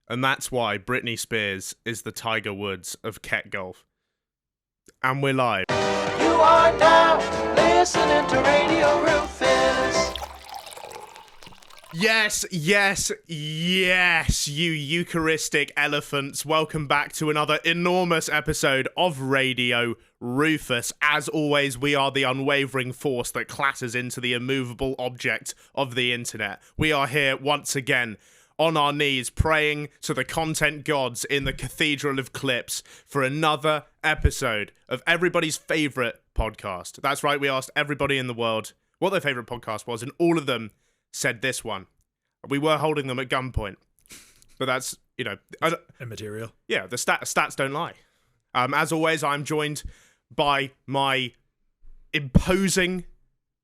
And that's why Britney Spears is the Tiger Woods of Ket Golf. And we're live. You are now listening to Radio Rufus. Yes, you Eucharistic elephants. Welcome back to another enormous episode of Radio Rufus. As always, we are the unwavering force that clatters into the immovable object of the internet. We are here once again on our knees praying to the content gods in the Cathedral of Clips for another episode of everybody's favourite podcast. That's right, we asked everybody in the world what their favourite podcast was, and all of them said this one. We were holding them at gunpoint, but that's, immaterial. Yeah, the stats don't lie. As always, I'm joined by my imposing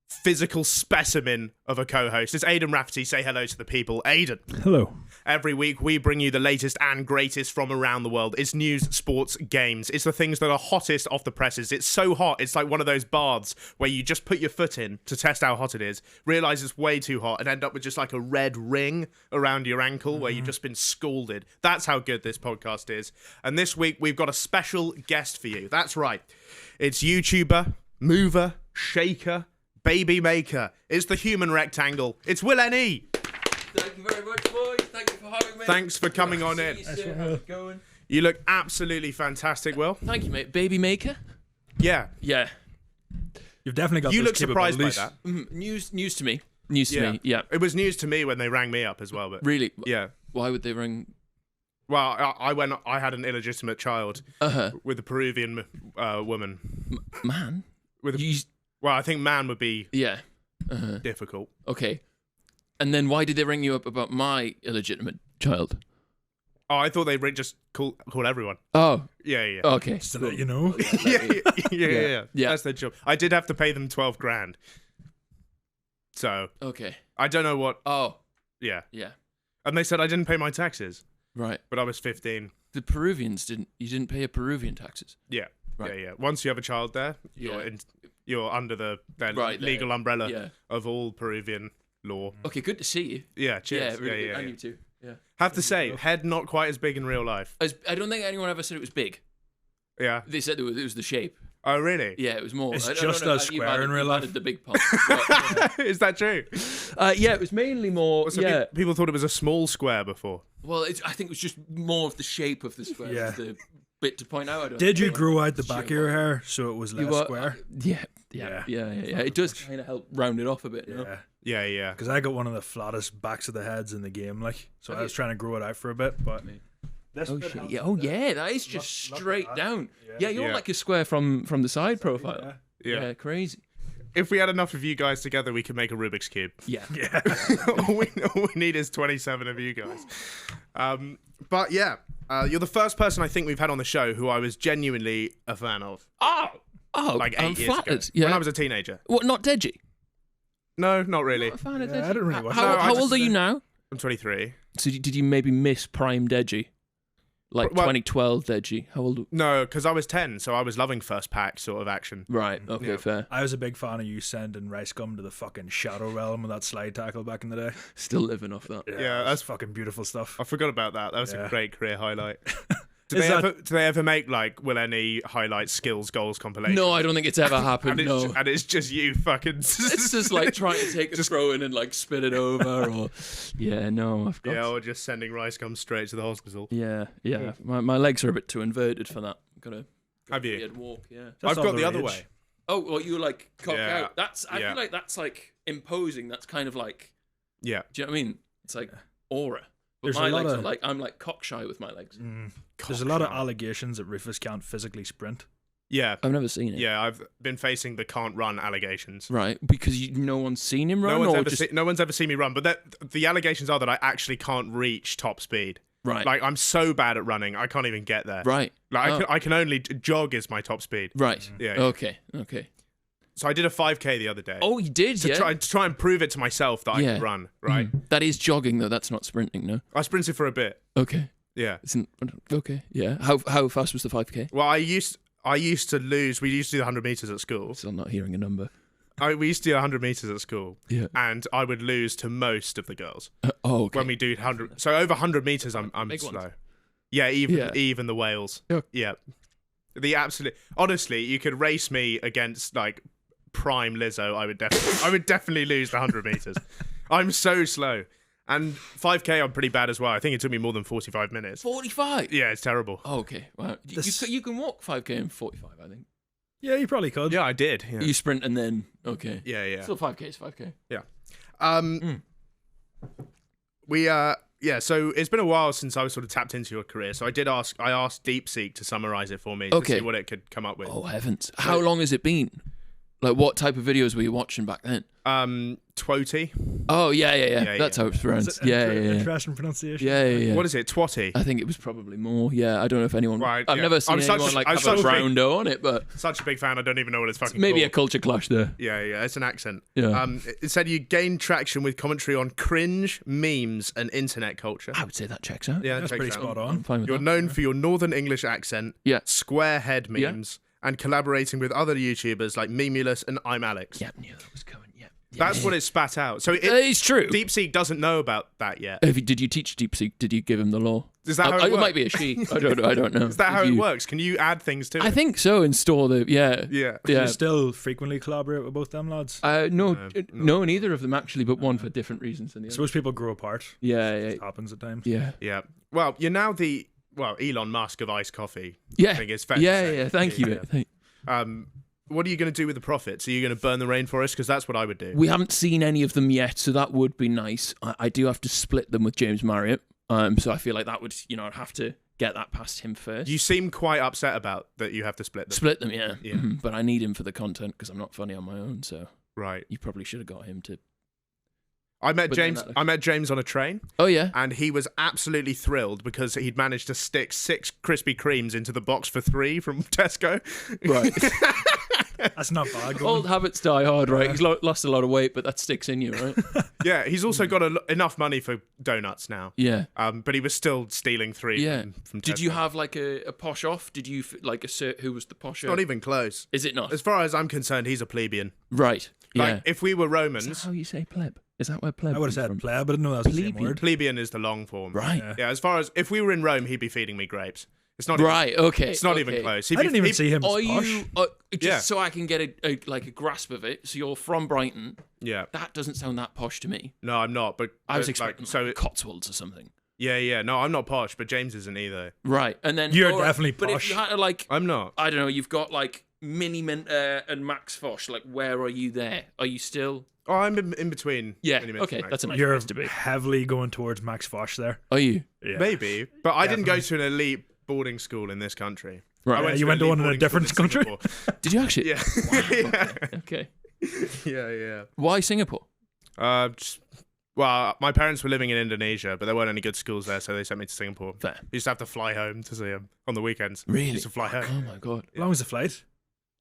physical specimen of a co-host. It's Aidan Rafferty. Say hello to the people. Aidan. Hello. Every week, we bring you the latest and greatest from around the world. It's news, sports, games. It's the things that are hottest off the presses. It's so hot, it's like one of those baths where you just put your foot in to test how hot it is, realise it's way too hot, and end up with just like a red ring around your ankle where you've just been scalded. That's how good this podcast is. And this week, we've got a special guest for you. That's right. It's YouTuber, mover, shaker, baby maker. It's the human rectangle. It's WillNE. Thank you very much, boys. Thank you for having me. Thanks for coming on in. How's it going? You look absolutely fantastic, Will. Thank you, mate. Baby maker? Yeah. Yeah. You've definitely got You those look surprised by capabilities. that. News to me. News to me, yeah. It was news to me when they rang me up as well, but Really? yeah. Why would they ring? Well, I had an illegitimate child with a Peruvian woman. Man? With well, I think man would be Yeah. difficult. Okay. And then why did they ring you up about my illegitimate child? Oh, I thought they'd just call everyone. Oh. Yeah. Okay. So that you know. Yeah. Yeah. That's their job. I did have to pay them $12,000. So Okay. I don't know what. Oh. Yeah. Yeah. And they said I didn't pay my taxes, Right. but I was 15. The Peruvians you didn't pay a Peruvian taxes. Yeah. Right. Yeah. Once you have a child there, you're under their legal umbrella of all Peruvian law. Okay, good to see you. Yeah, cheers. Yeah, really good. Yeah. And you too. Yeah. Have to say, head not quite as big in real life. I don't think anyone ever said it was big. Yeah. They said it was the shape. Oh, really? Yeah, it was more. It's I just don't know, as square in real you've life. added the big part. Is that true? Yeah, it was mainly more. So yeah. people thought it was a small square before. Well, I think it was just more of the shape of the square. Yeah. The bit to point out. I don't Did you think. grow out the back of your hair so it was less square? Yeah. It does kind of help round it off a bit. You know? Yeah. Because I got one of the flattest backs of the heads in the game, so I was trying to grow it out for a bit, but this Oh bit shit! helps Yeah. a Oh bit. yeah, that is just straight that. down. Yeah. Yeah, you're Yeah. like a square from the side profile. Yeah. Crazy. If we had enough of you guys together, we could make a Rubik's Cube. Yeah. Yeah. all we need is 27 of you guys. But yeah, you're the first person I think we've had on the show who I was genuinely a fan of. Oh, Like 8 I'm years flattered. ago. Yeah. When I was a teenager. What? Not Deji? No, not really. Not a fan of Yeah, Deji? I didn't really watch How, that. No, I how just- old are you now? I'm 23. So did you maybe miss prime Deji? Like Well- 2012 Deji? How old? No, because I was 10, so I was loving first pack sort of action. Right. Okay. Yeah. Fair. I was a big fan of you sending Ricegum to the fucking Shadow Realm with that slide tackle back in the day. Still living off that. Yeah, that's fucking beautiful stuff. I forgot about that. That was a Yeah. great career highlight. Do Is they ever make like WillNE highlight skills goals compilation? No, I don't think it's ever happened. and, No. and it's just you fucking. It's just like trying to take a throw in and like spit it over, or no, I've got. Yeah, or just sending Ricegum straight to the hospital. Yeah. My legs are a bit too inverted for that. Gotta Have you? weird walk. Yeah. That's I've got all the other rage. way. Oh, well, you like cock Yeah. out. That's. I Yeah. feel like that's like imposing. That's kind of like. Yeah. Do you know what I mean? It's like aura. But There's my a lot legs are of- like I'm like cock shy with my legs. There's a lot of allegations that Rufus can't physically sprint. Yeah. I've never seen it. Yeah, I've been facing the can't run allegations. Right, because no one's seen him run, No or one's, just no one's ever seen me run, but the allegations are that I actually can't reach top speed. right, Like, I'm so bad at running, I can't even get there. right, Like, I can only jog is my top speed. right. Yeah. Okay. So I did a 5K the other day. Oh, you did, to yeah. try and prove it to myself that I Yeah. could run, right? That is jogging though. That's not sprinting, no. I sprinted for a bit. Okay. Yeah. Okay. Yeah. How fast was the 5K? Well, I used to lose. We used to do the 100 meters at school. Still not hearing a number. we used to do 100 meters at school, Yeah. and I would lose to most of the girls Okay. when we do 100. So over 100 meters, I'm Big slow. ones. Yeah, even the whales. Yeah. Yeah, the absolute. Honestly, you could race me against like prime Lizzo. I would definitely lose the 100 meters. I'm so slow. And 5K, I'm pretty bad as well. I think it took me more than 45 minutes. 45. Yeah, it's terrible. Oh, okay. Wow. You can walk 5K in 45, I think. Yeah, you probably could. Yeah, I did. Yeah, You sprint and then yeah. yeah. Still 5K is 5K. Yeah. So it's been a while since I was sort of tapped into your career. So I asked DeepSeek to summarize it for me to see what it could come up with. Oh heavens! How long has it been? Like, what type of videos were you watching back then? Twotty. Oh yeah. That's how it's pronounced. Yeah. Interesting pronunciation. Yeah. What is it? Twatty. I think it was probably more. Yeah, I don't know if anyone. Right, I've yeah. never seen anyone have a brown dough on it, but Such a big fan, I don't even know what it's fucking maybe called. a culture clash there. Yeah, it's an accent. Yeah. It said you gained traction with commentary on cringe, memes, and internet culture. I would say that checks out. Yeah, That's checks pretty out. spot I'm on. fine with You're that. known for your Northern English accent, Yeah. square head Yeah. memes, and collaborating with other YouTubers like Memulous and I'm Alex. Yeah, knew that was coming. Yeah. That's what it spat out. So It's true. DeepSeek doesn't know about that yet. Did you teach DeepSeek? Did you give him the law? Is that how it It works? might be a she. I don't know. Is that how it works? Can you add things to it? I think so. And store the Yeah. You yeah. still frequently collaborate with both them lads. No, neither of them actually, but one for different reasons than the I other. suppose people grow apart. Yeah. It happens at times. Yeah. Yeah. Well, you're now the Elon Musk of iced coffee. Yeah. I think it's fair to say. Yeah. Thank you. Yeah. What are you going to do with the profits? Are you going to burn the rainforest? Because that's what I would do. We haven't seen any of them yet, so that would be nice. I do have to split them with James Marriott, so I feel like that would, I'd have to get that past him first. You seem quite upset about that you have to split them. Split them, yeah. Yeah. Mhm. But I need him for the content because I'm not funny on my own, so Right. you probably should have got him to. I met But James. then I met James on a train, Oh yeah. and he was absolutely thrilled because he'd managed to stick 6 Krispy Kremes into the box for 3 from Tesco. Right. That's not bad. Going. Old habits die hard, right? He's lost a lot of weight, but that sticks in you, right? Yeah, he's also got enough money for donuts now. Yeah. But he was still stealing 3 Yeah. from Tesco. Did you have like a posh off? Did you like assert who was the posher? Not even close. Is it not? As far as I'm concerned, he's a plebeian. Right. Like, Yeah. if we were Is Romans, that how you say pleb? Is that where pleb? I would have comes said from? pleb, but I didn't know that was the same Plebeian. word. plebeian is the long form. Right. Yeah, as far as if we were in Rome, he'd be feeding me grapes. It's not Right. Okay. It's not okay. even close. I didn't even see him as Are posh. you just Yeah. so I can get a grasp of it? So you're from Brighton. Yeah. That doesn't sound that posh to me. No, I'm not. But I was but, expecting so. like Cotswolds or something. Yeah. No, I'm not posh, but James isn't either. Right. And then You're all right, definitely But if posh. you had to like, I'm not. I don't know, you've got like Mini Minter and Max Fosh. Like, where are you there? Are you still? Oh, I'm in between. Yeah. Mini Mints Okay. and Max. That's a nice You're place to be. heavily going towards Max Fosh there. Are you? Yeah. Maybe, but I didn't go to an elite boarding school in this country. Right. I You an went to elite one in a boarding different school in country? Singapore. Did you actually? Yeah. Okay. Yeah. Why Singapore? Well, my parents were living in Indonesia, but there weren't any good schools there, so they sent me to Singapore. Fair. We used to have to fly home to see them on the weekends. Really? Used to fly home. Oh my god. How long was the flight?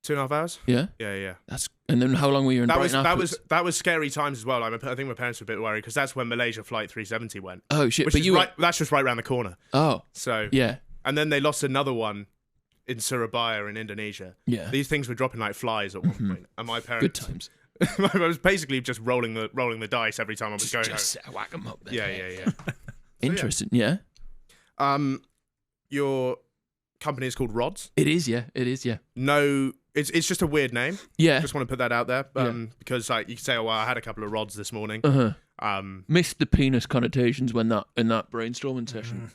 2.5 hours. Yeah. Yeah. That's. And then how long were you in Brighton afterwards? That was scary times as well. I think my parents were a bit worried because that's when Malaysia Flight 370 went. Oh shit! Which But is you right. That's just right around the corner. Oh So yeah. and then they lost another one in Surabaya in Indonesia. Yeah. These things were dropping like flies at one point, and my Good parents. times. I was basically just rolling the dice every time I was going home. Just whack them up there. Yeah. Interesting. Yeah. Your company is called Rods. It is. Yeah. It is. Yeah. No, it's just a weird name. Yeah. Just want to put that out there, Yeah. because like you can say, oh, well, I had a couple of rods this morning. Uh-huh. Missed the penis connotations when in that brainstorming session.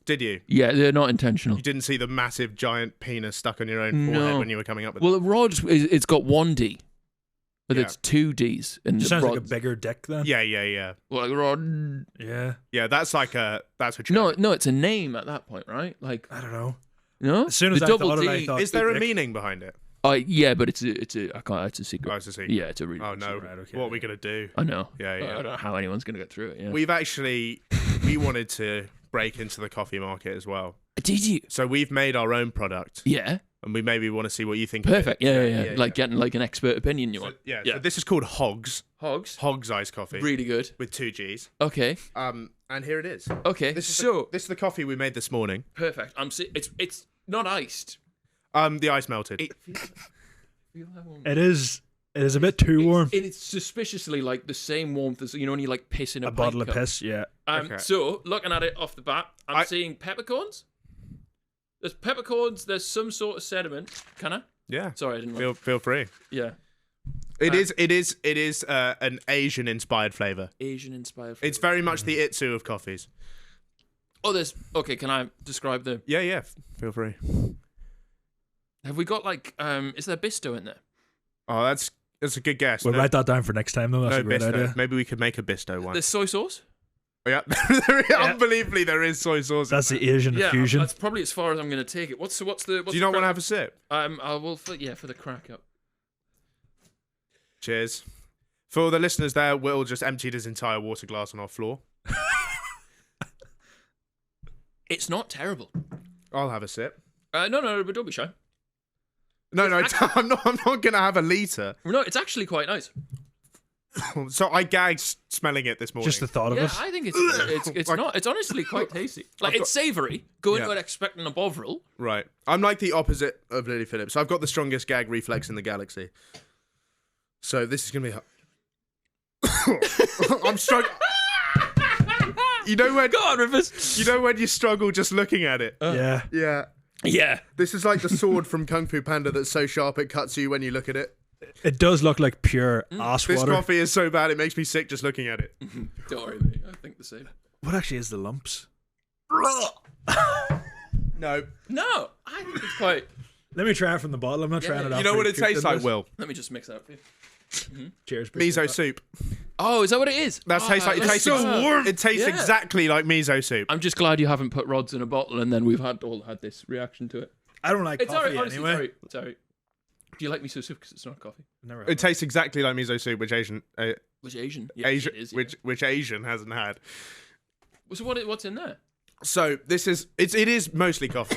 Did you? Yeah, they're not intentional. You didn't see the massive giant penis stuck on your own forehead No. when you were coming up with Well, it? the rod it's got one D, but Yeah. it's 2 Ds in the Sounds like a rods. bigger dick then. Yeah. Well, like rod. Yeah. Yeah, that's a joke. No, it's a name at that point, right? Like I don't know. no. As soon as the I double thought D. it, I thought. Is there a dick. meaning behind it? Yeah, but it's a I can't. It's a secret. Oh, it's a secret. Yeah, it's a really. Oh no! Right, okay. What are we gonna do? I know. Yeah. I don't know how anyone's gonna get through it. Yeah. We wanted to break into the coffee market as well. Did you? So we've made our own product, Yeah. and we maybe want to see what you think. of it. Perfect. Yeah. Like getting like an expert opinion you want. Yeah. Yeah. So this is called Hogs. Hogs. Hogs iced coffee Really good. with 2 G's. Okay. And here it is. Okay. This is so this is the coffee we made this morning. perfect. It's not iced. The ice melted. It feels like It is It is a bit too warm. It's suspiciously like the same warmth as when you like piss in a bottle of pint cup. piss, yeah. Okay. So looking at it off the bat, I'm seeing peppercorns. There's peppercorns. There's some sort of sediment. Can I? Yeah. Sorry, I didn't. Feel free. Yeah. It is an Asian inspired flavor. Asian inspired flavor. It's very much the Itsu of coffees. Oh, there's. Okay, can I describe the? Yeah. Feel free. Have we got like? Is there Bisto in there? Oh, that's a good guess. We'll write that down for next time, though. That's No a great Bisto. idea. Maybe we could make a Bisto one. There's soy sauce. Yeah. Unbelievably, there is soy sauce. That's the Asian Yeah, fusion. that's probably as far as I'm going to take it. What's the? Do you not want to have a sip? I will. For the crack up. Cheers. For the listeners there, Will just emptied his entire water glass on our floor. It's not terrible. I'll have a sip. No, but don't be shy. No, I'm not gonna have a liter. No, it's actually quite nice. So I gagged smelling it this morning. Just the thought of Yeah, it. I think it's not. It's honestly quite tasty. Like it's savoury. Go into it expecting a bovril. Right. I'm like the opposite of Lily Phillips. I've got the strongest gag reflex in the galaxy. So this is gonna be. I'm struggling. You know when? Go on, Rufus. You know when you struggle just looking at it. Yeah. Yeah. Yeah. This is like the sword from Kung Fu Panda that's so sharp it cuts you when you look at it. It does look like pure ass This water. coffee is so bad it makes me sick just looking at it. Don't worry, mate. I think the same. What actually is the lumps? No. No, I think it's quite. Let me try it from the bottle. I'm not trying it out. You know what it tastes like, Will? Will? Let me just mix that up for you. Cheers. Miso soup. Oh, is that what it is? That tastes like it that's tastes so warm. It tastes Yeah. exactly like miso soup. I'm just glad you haven't put rods in a bottle and then we've all had this reaction to it. I don't like It's coffee alright, honestly, anyway. it's alright. Do you like miso soup because it's not coffee? Never had It tastes exactly like miso soup, which Asian, Which Asian? Yeah, Asian, it is, yeah. which Asian hasn't had. So what's in there? So it is mostly coffee.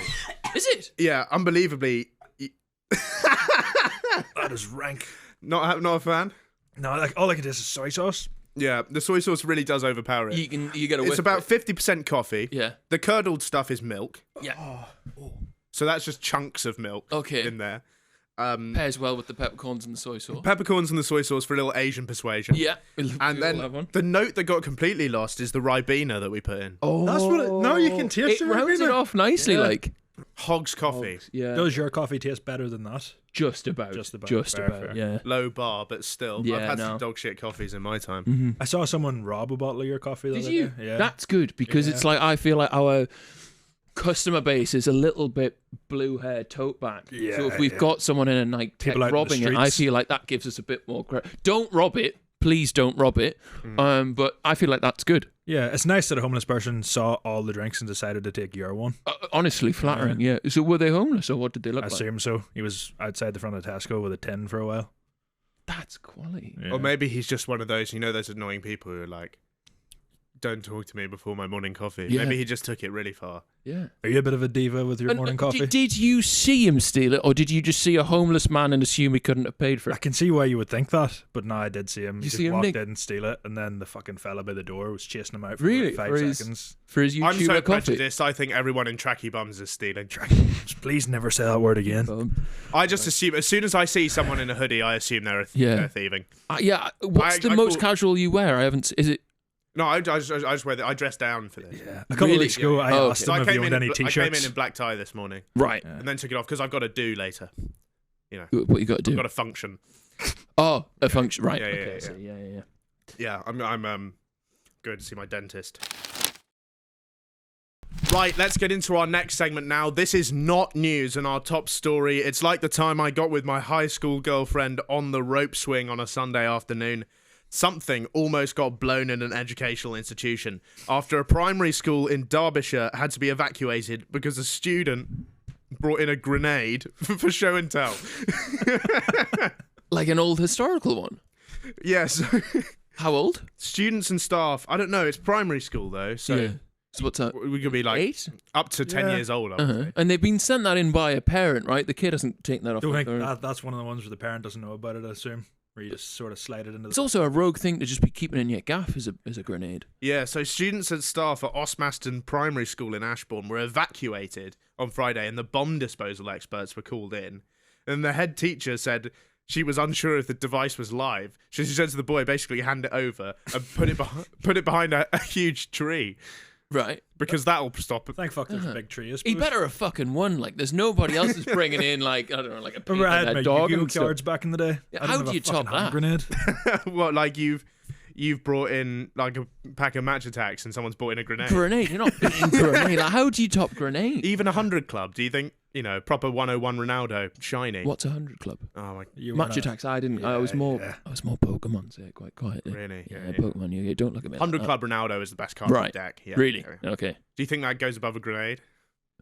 Is it? Yeah, unbelievably. That is rank. Not a fan. No, like all I can taste is soy sauce. Yeah, the soy sauce really does overpower it. You get a It's about 50% coffee. Yeah. The curdled stuff is milk. Yeah. So that's just chunks of milk Okay. in there. Pairs well with the peppercorns and the soy sauce. Peppercorns and the soy sauce for a little Asian persuasion. Yeah. And We'll have then one. the note that got completely lost is the Ribena that we put in. Oh, That's what it- no, you can taste it the rounds it Ribena. off nicely, Yeah. like Hog's coffee. yeah, Does your coffee taste better than that? just about, Just about. just Fair, about, fair. yeah. Low bar, but still. Yeah, I've had no. some dog shit coffees in my time. I saw someone rob a bottle of your coffee the Did other you? day. Yeah. That's good because Yeah. it's like I feel like our customer base is a little bit blue hair tote bag. Yeah, So if we've yeah. got someone in a night tech People out in the robbing it, I streets. feel like that gives us a bit more. Don't rob it, please. Don't rob it. But I feel like that's good. Yeah, it's nice that a homeless person saw all the drinks and decided to take your one. Honestly, flattering. Yeah. So were they homeless or what did they look I like? assume so. He was outside the front of Tesco with a tin for a while. That's quality. Yeah. Or maybe he's just one of those, those annoying people who are like, don't talk to me before my morning coffee. Yeah. Maybe he just took it really far. Yeah. Are you a bit of a diva with your And, morning coffee? Did you see him steal it, or did you just see a homeless man and assume he couldn't have paid for I it? can see why you would think that, but no, I did see him. He You just see him, walked Nick? in and steal it, and then the fucking fella by the door was chasing him out for Really? like For 5 his- seconds. For his I'm YouTuber so coffee. prejudiced. I think everyone in tracky bums is stealing. Please never say that word again. I just assume, as soon as I see someone in a hoodie, I assume they're thieving. Yeah. What's the I most call- casual you wear? I haven't. Is it? No, I just wear I dress down for this. Yeah. A couple Really? of weeks ago, I Oh, asked okay. So him I if he came, owned in any I came t-shirts. in black tie this morning Right. and then took it off because I've got to do later. What you got to I've do? got a function. Oh, a function. Right. Yeah, yeah, okay. yeah, I see. Yeah. Yeah, I'm going to see my dentist. Right, let's get into our next segment now. This is not news and our top story. It's like the time I got with my high school girlfriend on the rope swing on a Sunday afternoon. Something almost got blown in an educational institution after a primary school in Derbyshire had to be evacuated because a student brought in a grenade for show and tell. Like an old historical one. Yes. How old? Students and staff. I don't know. It's primary school though, so Yeah. So what's that? we could be like 8? up to 10 Yeah. years old. I would say. And they've been sent that in by a parent, right? The kid hasn't taken that off. Don't of think her. that's one of the ones where the parent doesn't know about it, I assume. Where you just sort of slide it into It's the... also a rogue thing to just be keeping in your gaff as a grenade. Yeah, so students and staff at Osmaston Primary School in Ashbourne were evacuated on Friday and the bomb disposal experts were called in. And the head teacher said she was unsure if the device was live. So she said to the boy, basically, hand it over and put it behind a huge tree. Right. Because that'll stop it. Thank fuck there's a big tree. I He suppose. better have fucking won. Like, there's nobody else is bringing in, like, I don't know, like a pig Remember I and had a my dog Yu-Gi-Oh and stuff. cards back in the day? Yeah, I how didn't do have you a fucking top hand that? grenade. What, like you've brought in like a pack of match attacks and someone's brought in a grenade? Grenade. You're not beating grenade. Like, how do you top grenade? Even 100 club, do you think, proper 101 Ronaldo, shiny? What's 100 club? Oh, my, You Match wanna- attacks. I didn't. I Yeah, was more. yeah. I was more Pokemon. So quite quietly. really? Yeah, Pokemon. You don't look at me. 100 like club Ronaldo is the best card in the Right. deck. Yeah, Really? yeah. Okay. Do you think that goes above a grenade?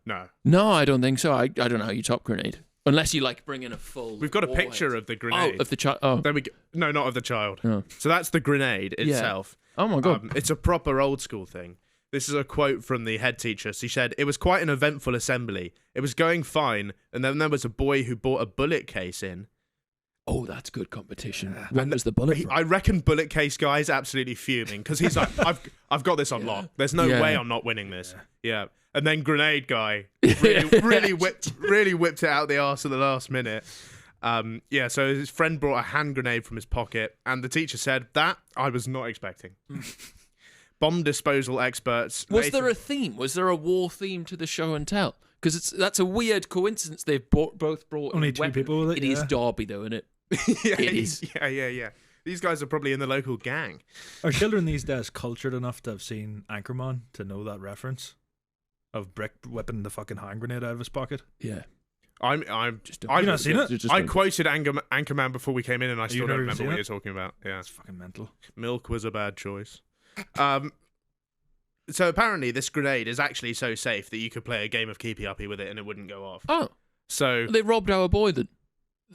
No. No, I don't think so. I don't know how you top grenade unless you like bring in a full. We've got a warhead. picture of the Oh, grenade. of the child. Oh. There we go. No, not of the child. Oh. So that's the grenade itself. Oh my god. It's a proper old school thing. This is a quote from the head teacher. She said, "It was quite an eventful assembly. It was going fine, and then there was a boy who brought a bullet case in. Oh, that's good competition. When was the bullet? from? I reckon bullet case guy is absolutely fuming because he's like, I've got this on lock. There's no Yeah. way I'm not winning this. Yeah. And then grenade guy really whipped it out the arse at the last minute. So his friend brought a hand grenade from his pocket, and the teacher said, that I was not expecting. Bomb disposal experts. Was later- there a theme? Was there a war theme to the show and tell? Because that's a weird coincidence. They've both brought Only in two weapons. people with it, It is yeah. Derby, though, isn't it? yeah, It is. Yeah. These guys are probably in the local gang. Are children these days cultured enough to have seen Anchorman to know that reference of Brick whipping the fucking hand grenade out of his pocket? Yeah. I'm Just I've not seen it? Just I don't- quoted Anchorman before we came in, and I still You've don't never remember seen what it? you're talking about. Yeah, That's fucking mental. milk was a bad choice. So apparently this grenade is actually so safe that you could play a game of keepy uppy with it and it wouldn't go off. Oh, So they robbed our boy. Then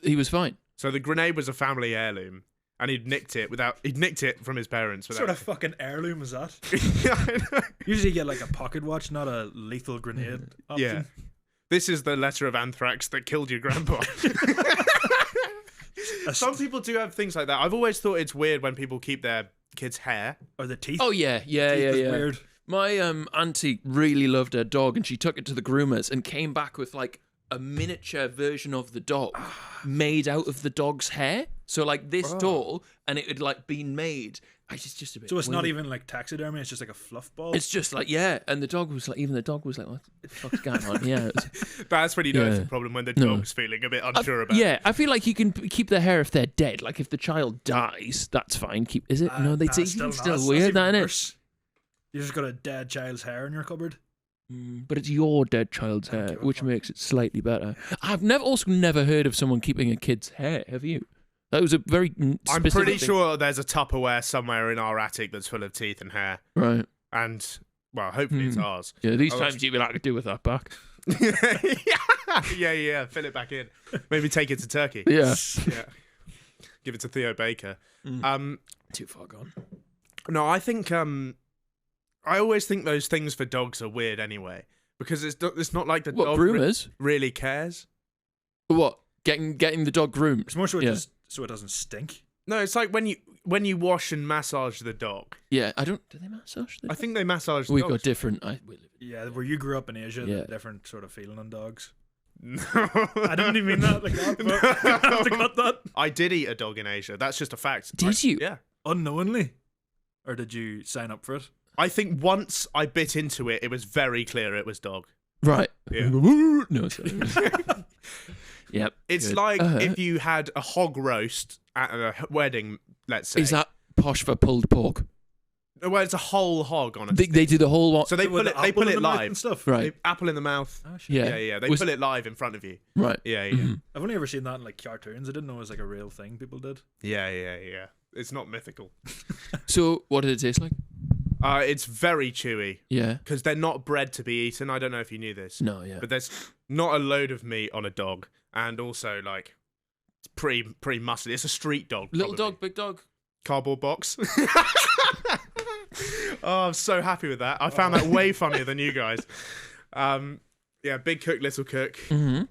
he was fine. the grenade was a family heirloom, and he'd nicked it from his parents. What sort of fucking heirloom is that? I know. Usually you get like a pocket watch, not a lethal grenade option. Yeah. This is the letter of anthrax that killed your grandpa. Some people do have things like that. I've always thought it's weird when people keep their kids' hair. Or the teeth. Oh yeah. Teeth is weird. My auntie really loved her dog, and she took it to the groomers and came back with like a miniature version of the dog made out of the dog's hair. So like this tall, and it had like been made. It's just a bit. So it's not weird. even like taxidermy, it's just like a fluff ball. It's just like and the dog was like, even the dog was like, what the fuck's going on? Yeah. It was, That's when you know it's a Yeah. problem, when the No. dog's feeling a bit unsure about it. yeah, I feel like you can keep their hair if they're dead. Like if the child dies, that's fine. Is it? No, it's Nah, still not. weird, That's that even isn't it? worse. You just got a dead child's hair in your cupboard. But it's your dead child's hair, give a which fuck. makes it slightly better. I've never heard of someone keeping a kid's hair. Have you? That was a very I'm specific pretty thing. sure there's a Tupperware somewhere in our attic that's full of teeth and hair. Right. And, well, hopefully it's ours. Yeah, these Oh, times you'd be like, I could do with that back. yeah. Fill it back in. Maybe take it to Turkey. Yeah. Yeah. Give it to Theo Baker. Too far gone. No, I think I always think those things for dogs are weird anyway, because it's not like the What, dog groomers? really cares. What? Getting the dog groomed? It's more so Yeah. just so it doesn't stink. No, it's like when you wash and massage the dog. Yeah, I don't. Do they massage them? I think they massage the We've dogs. got different. Yeah, where you grew up in Asia, Yeah. there's a different sort of feeling on dogs. No. I didn't even mean that like that, but I have to cut that. I did eat a dog in Asia. That's just a fact. Did you? Yeah. Unknowingly? Or did you sign up for it? I think once I bit into it, it was very clear it was dog. Right. Yeah. No, sorry. Yep. It's good. like if you had a hog roast at a wedding, let's say. Is that posh for pulled pork? Well, it's a whole hog on it. They do the whole one. So they With pull the it. They apple pull in it the mouth live. and stuff. Right. Apple in the mouth. Oh, shit. Yeah. Yeah. They Was- pull it live in front of you. Right. Yeah. Mhm. I've only ever seen that in like cartoons. I didn't know it was like a real thing people did. Yeah. It's not mythical. So, what did it taste like? It's very chewy Yeah. because they're not bred to be eaten. I don't know if you knew this, No. Yeah. but there's not a load of meat on a dog, and also like it's pretty muscly. It's a street dog. Little probably. dog, big dog. Cardboard box. Oh, I'm so happy with that. I found that way funnier than you guys. Yeah, big cook, little cook. Mm-hmm.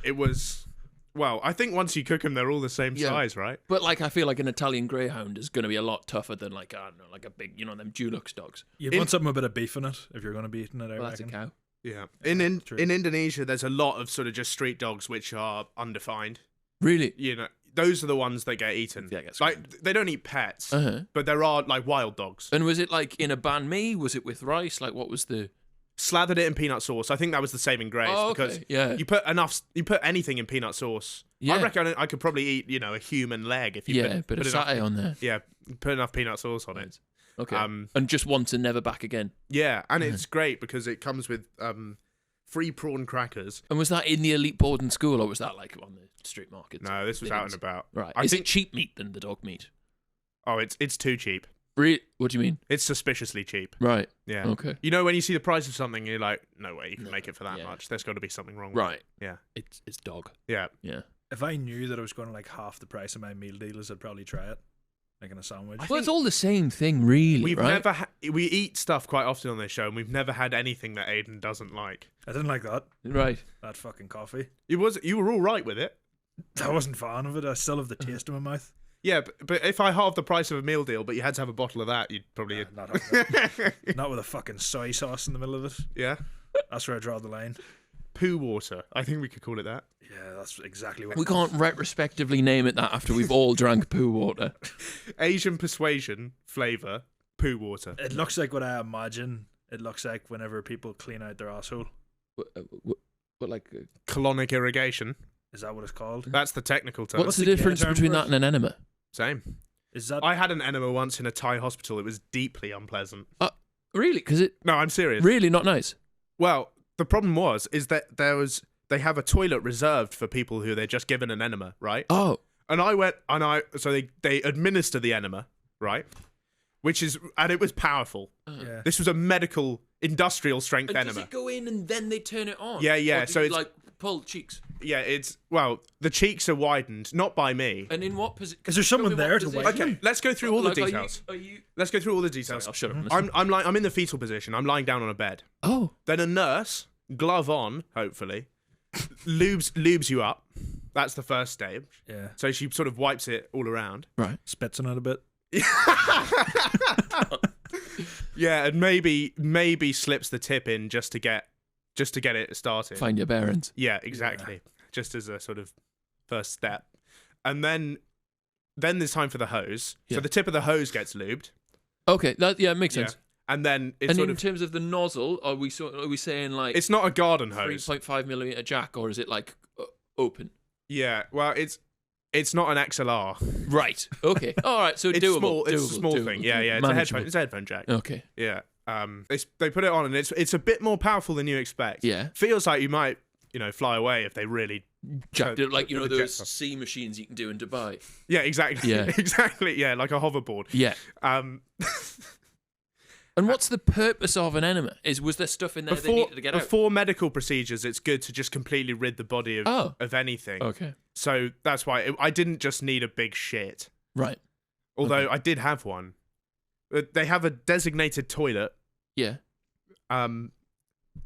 It was. Well, I think once you cook them, they're all the same Yeah. size, right? But like, I feel like an Italian Greyhound is going to be a lot tougher than like, I don't know, like a big, them Dulux dogs. You'd want something with a bit of beef in it if you're going to be eating it. I Well, that's a reckon. cow. Yeah. True. In Indonesia, there's a lot of sort of just street dogs which are undefined. Really? You know, those are the ones that get eaten. Yeah, gets like they don't eat pets, Uh-huh. but there are like wild dogs. And was it like in a banh mi? Was it with rice? Like what was the? Slathered it in peanut sauce. I think that was the saving grace because Yeah. you put anything in peanut sauce. Yeah. I reckon I could probably eat a human leg if you Bit of enough, satay on there. Yeah, put enough peanut sauce on it. Okay. And just once and never back again. Yeah, and it's great because it comes with free prawn crackers. And was that in the elite boarding school, or was that like on the street market? No, this was out and about. Right. I Is think it cheap meat than the dog meat? Oh, it's too cheap. What do you mean? It's suspiciously cheap. Right. Yeah. Okay. You know when you see the price of something, you're like, no way you can make it for that yeah. much. There's got to be something wrong. Right. With it. Yeah. It's dog. Yeah. Yeah. If I knew that it was going to like half the price of my meal dealers, I'd probably try it, making a sandwich. Well, it's all the same thing, really. We've right? never we eat stuff quite often on this show, and we've never had anything that Aidan doesn't like. I didn't like that. Right. That fucking coffee. You were all right with it. I wasn't a fan of it. I still have the taste in my mouth. Yeah, but if I halved the price of a meal deal, but you had to have a bottle of that, you'd probably Not have it. Not with a fucking soy sauce in the middle of it. yeah. That's where I draw the line. Poo water. I think we could call it that. Yeah, that's exactly what. We can't retrospectively name it that after we've all drank poo water. Asian persuasion flavor poo water. It looks like what I imagine it looks like whenever people clean out their asshole. What like? Colonic irrigation. Is that what it's called? That's the technical term. What's the the difference term between for that it? and an enema? Same. Is that? I had an enema once in a Thai hospital. It was deeply unpleasant. Really? Because it No, I'm serious. really not nice. Well, the problem is that they have a toilet reserved for people who they're just given an enema, right? Oh. And so they administer the enema, right? And it was powerful. Yeah. This was a medical industrial strength And enema. does it go in and then they turn it on? Yeah, yeah, Or do so you, it's- like pull cheeks. Yeah, the cheeks are widened, not by me. And in what position? Is there someone there to wait? Okay, let's go through all the details. Are you? Let's go through all the Sorry, details. I'll shut up. and I'm listen. I'm in the fetal position. I'm lying down on a bed. Oh. Then a nurse, glove on, hopefully, lubes you up. That's the first stage. Yeah. So she sort of wipes it all around. Right. Spits on it a bit. Yeah, and maybe slips the tip in just to get it started. Find your bearings. Yeah, exactly. Just as a sort of first step. And then there's time for the hose. Yeah. So the tip of the hose gets lubed. Okay. That makes Yeah. sense. And then it's And sort in of terms of the nozzle, are we saying like it's not a garden hose. 3.5mm jack, or is it like open? Yeah, well, it's not an XLR. Right. Okay. All right. So It's doable. small. It's a doable, small doable. thing. Yeah, yeah. Manageable. It's a headphone jack. Okay. Yeah. They put it on, and it's a bit more powerful than you expect. Yeah. Feels like you might fly away if they really Jacked it like the those jet- sea machines you can do in Dubai. Yeah, exactly. Yeah. Exactly. Yeah, like a hoverboard. Yeah. Um, And what's the purpose of an enema? Was there stuff in there they needed to get out? before medical procedures, it's good to just completely rid the body of anything. Okay. So that's why I didn't just need a big shit. Right. Although I did have one. They have a designated toilet, Yeah.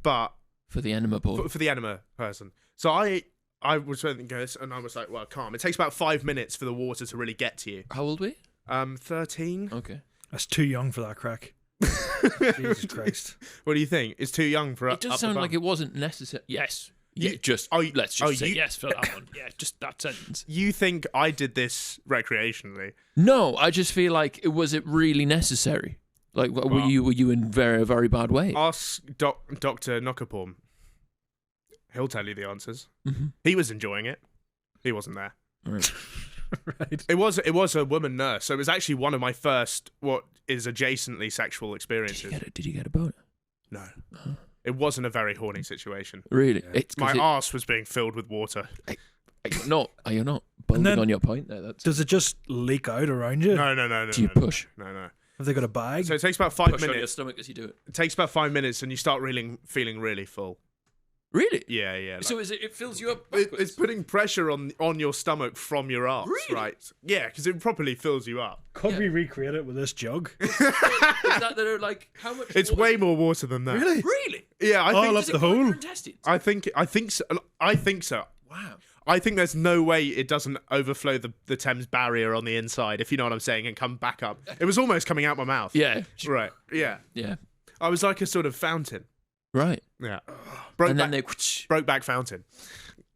but For the enema board. for the enema person. So I was thinking this, and I was like, well, calm. It takes about 5 minutes for the water to really get to you. How old were you? 13. Okay. That's too young for that crack. Jesus Christ. What do you think? It's too young for It does sound like it wasn't necessary. Yes. Yeah, let's just say yes for that one. Yeah, just that sentence. You think I did this recreationally? No, I just feel like was it really necessary? Like, were you in very, very bad way? Ask Dr. Knockaporn. He'll tell you the answers. Mm-hmm. He was enjoying it. He wasn't there. Right. Right. It was a woman nurse, so it was actually one of my first what is adjacently sexual experiences. Did you get a boner? No. It wasn't a very horny situation. Really? It's My arse was being filled with water. Are you not building then- on your point there? That's Does it just leak out around you? No. do you push? No. Have they got a bag? So it takes about 5 Push on your minutes. stomach as you do it. It takes about 5 minutes, and you start feeling really full. Really? Yeah. Like, So it fills you up it's backwards? putting pressure on your stomach from your arse, Really? right? Yeah, because it properly fills you up. Could we recreate it with this jug? Is that they're like how much? It's water- way more water than that. Really? Really? Yeah, I All think up Does it the go in hole? your intestines? I think so. Wow. I think there's no way it doesn't overflow the Thames barrier on the inside, if you know what I'm saying, and come back up. It was almost coming out my mouth. Yeah. Right. Yeah. Yeah. I was like a sort of fountain. Right. Yeah. And then they. Brokeback fountain.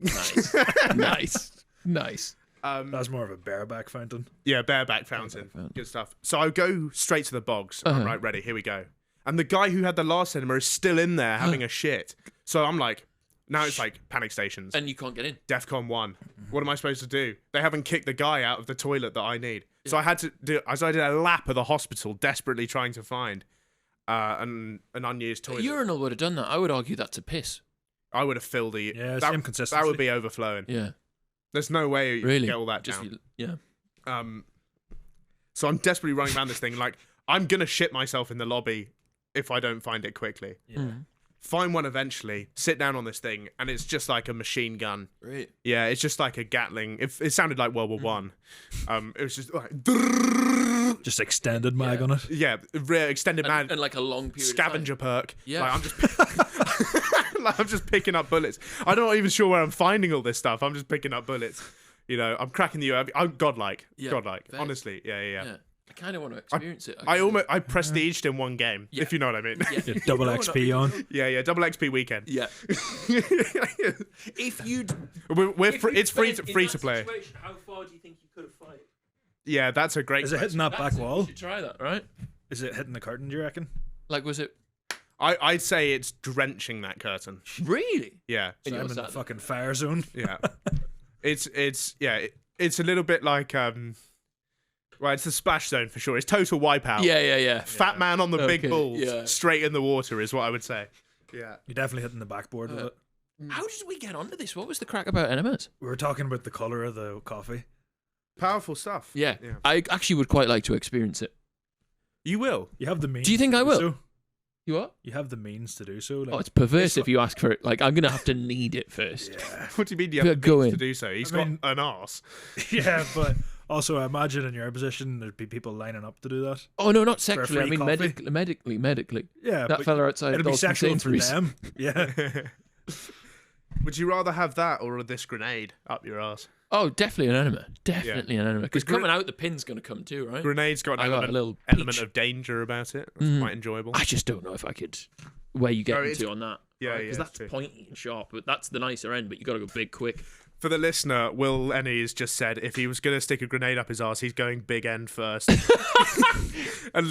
Nice. Nice. Nice. That's more of a bareback fountain. Yeah, bareback fountain. fountain. Good stuff. So I go straight to the bogs. I'm right, ready. Here we go. And the guy who had the last enema is still in there having a shit. So I'm like, now it's like panic stations. And you can't get in. DEFCON 1. What am I supposed to do? They haven't kicked the guy out of the toilet that I need. So I did a lap of the hospital, desperately trying to find an unused A toilet. urinal would have done that. I would argue that's a piss. I would have filled the... Yeah, that, same consistency. That would be overflowing. Yeah. There's no way you Really? can get all that Just down. yeah. So I'm desperately running around this thing like, I'm going to shit myself in the lobby if I don't find it quickly. Yeah. Find one eventually, sit down on this thing, and it's just like a machine gun. Right. Yeah, it's just like a Gatling. It sounded like World War One. It was just like... Just extended mag on it. Yeah, extended mag. And like a long period Scavenger of perk. Yeah. Like, I'm just picking up bullets. I'm not even sure where I'm finding all this stuff. I'm just picking up bullets. You know, I'm cracking the... I'm godlike. Yeah, Godlike. fair. Honestly. Yeah. time. I kind of want to experience it. I prestiged in one game, if you know what I mean. Yeah. Yeah, double XP on. Yeah, double XP weekend. Yeah. If you'd... It's free to play. How far do you think you could have fired? Yeah, that's a great Is it hitting that back wall? You should try that, right? Is it hitting the curtain, do you reckon? Like, was it... I'd say it's drenching that curtain. Really? Yeah. So I'm in the fucking fire zone. Yeah. It's a little bit like well, it's the splash zone for sure. It's total wipeout. Yeah. Fat man on the big Okay, balls, yeah. straight in the water is what I would say. Yeah. You're definitely hitting the backboard with it. How did we get onto this? What was the crack about enemas? We were talking about the colour of the coffee. Powerful stuff. Yeah. Yeah. I actually would quite like to experience it. You will. You have the means. Do you think to I do will? So. You what? You have the means to do so. Like, Oh, it's perverse if you ask for it. Like, I'm going to have to need it first. yeah. What do you mean you But have the go means in. to do so? He's I mean- got an arse. Yeah, but also I imagine in your position there'd be people lining up to do that. Oh, no, not For a sexually. I free mean, coffee? medically. Yeah, That but fella outside it'll be Dalston sexual for Sainsbury's. them. Yeah. Would you rather have that or this grenade up your arse? Oh, definitely an enema. Definitely an enema. Because The gre- coming out, the pin's going to come too, right? Grenade's got I an got a little element peach. of danger about it. That's quite enjoyable. I just don't know if I could... Where you get No, it's- into on that. Yeah, Because yeah, that's true. pointy and sharp, but that's the nicer end, but you got to go big quick. For the listener, WillNE has just said if he was going to stick a grenade up his arse, he's going big end first. And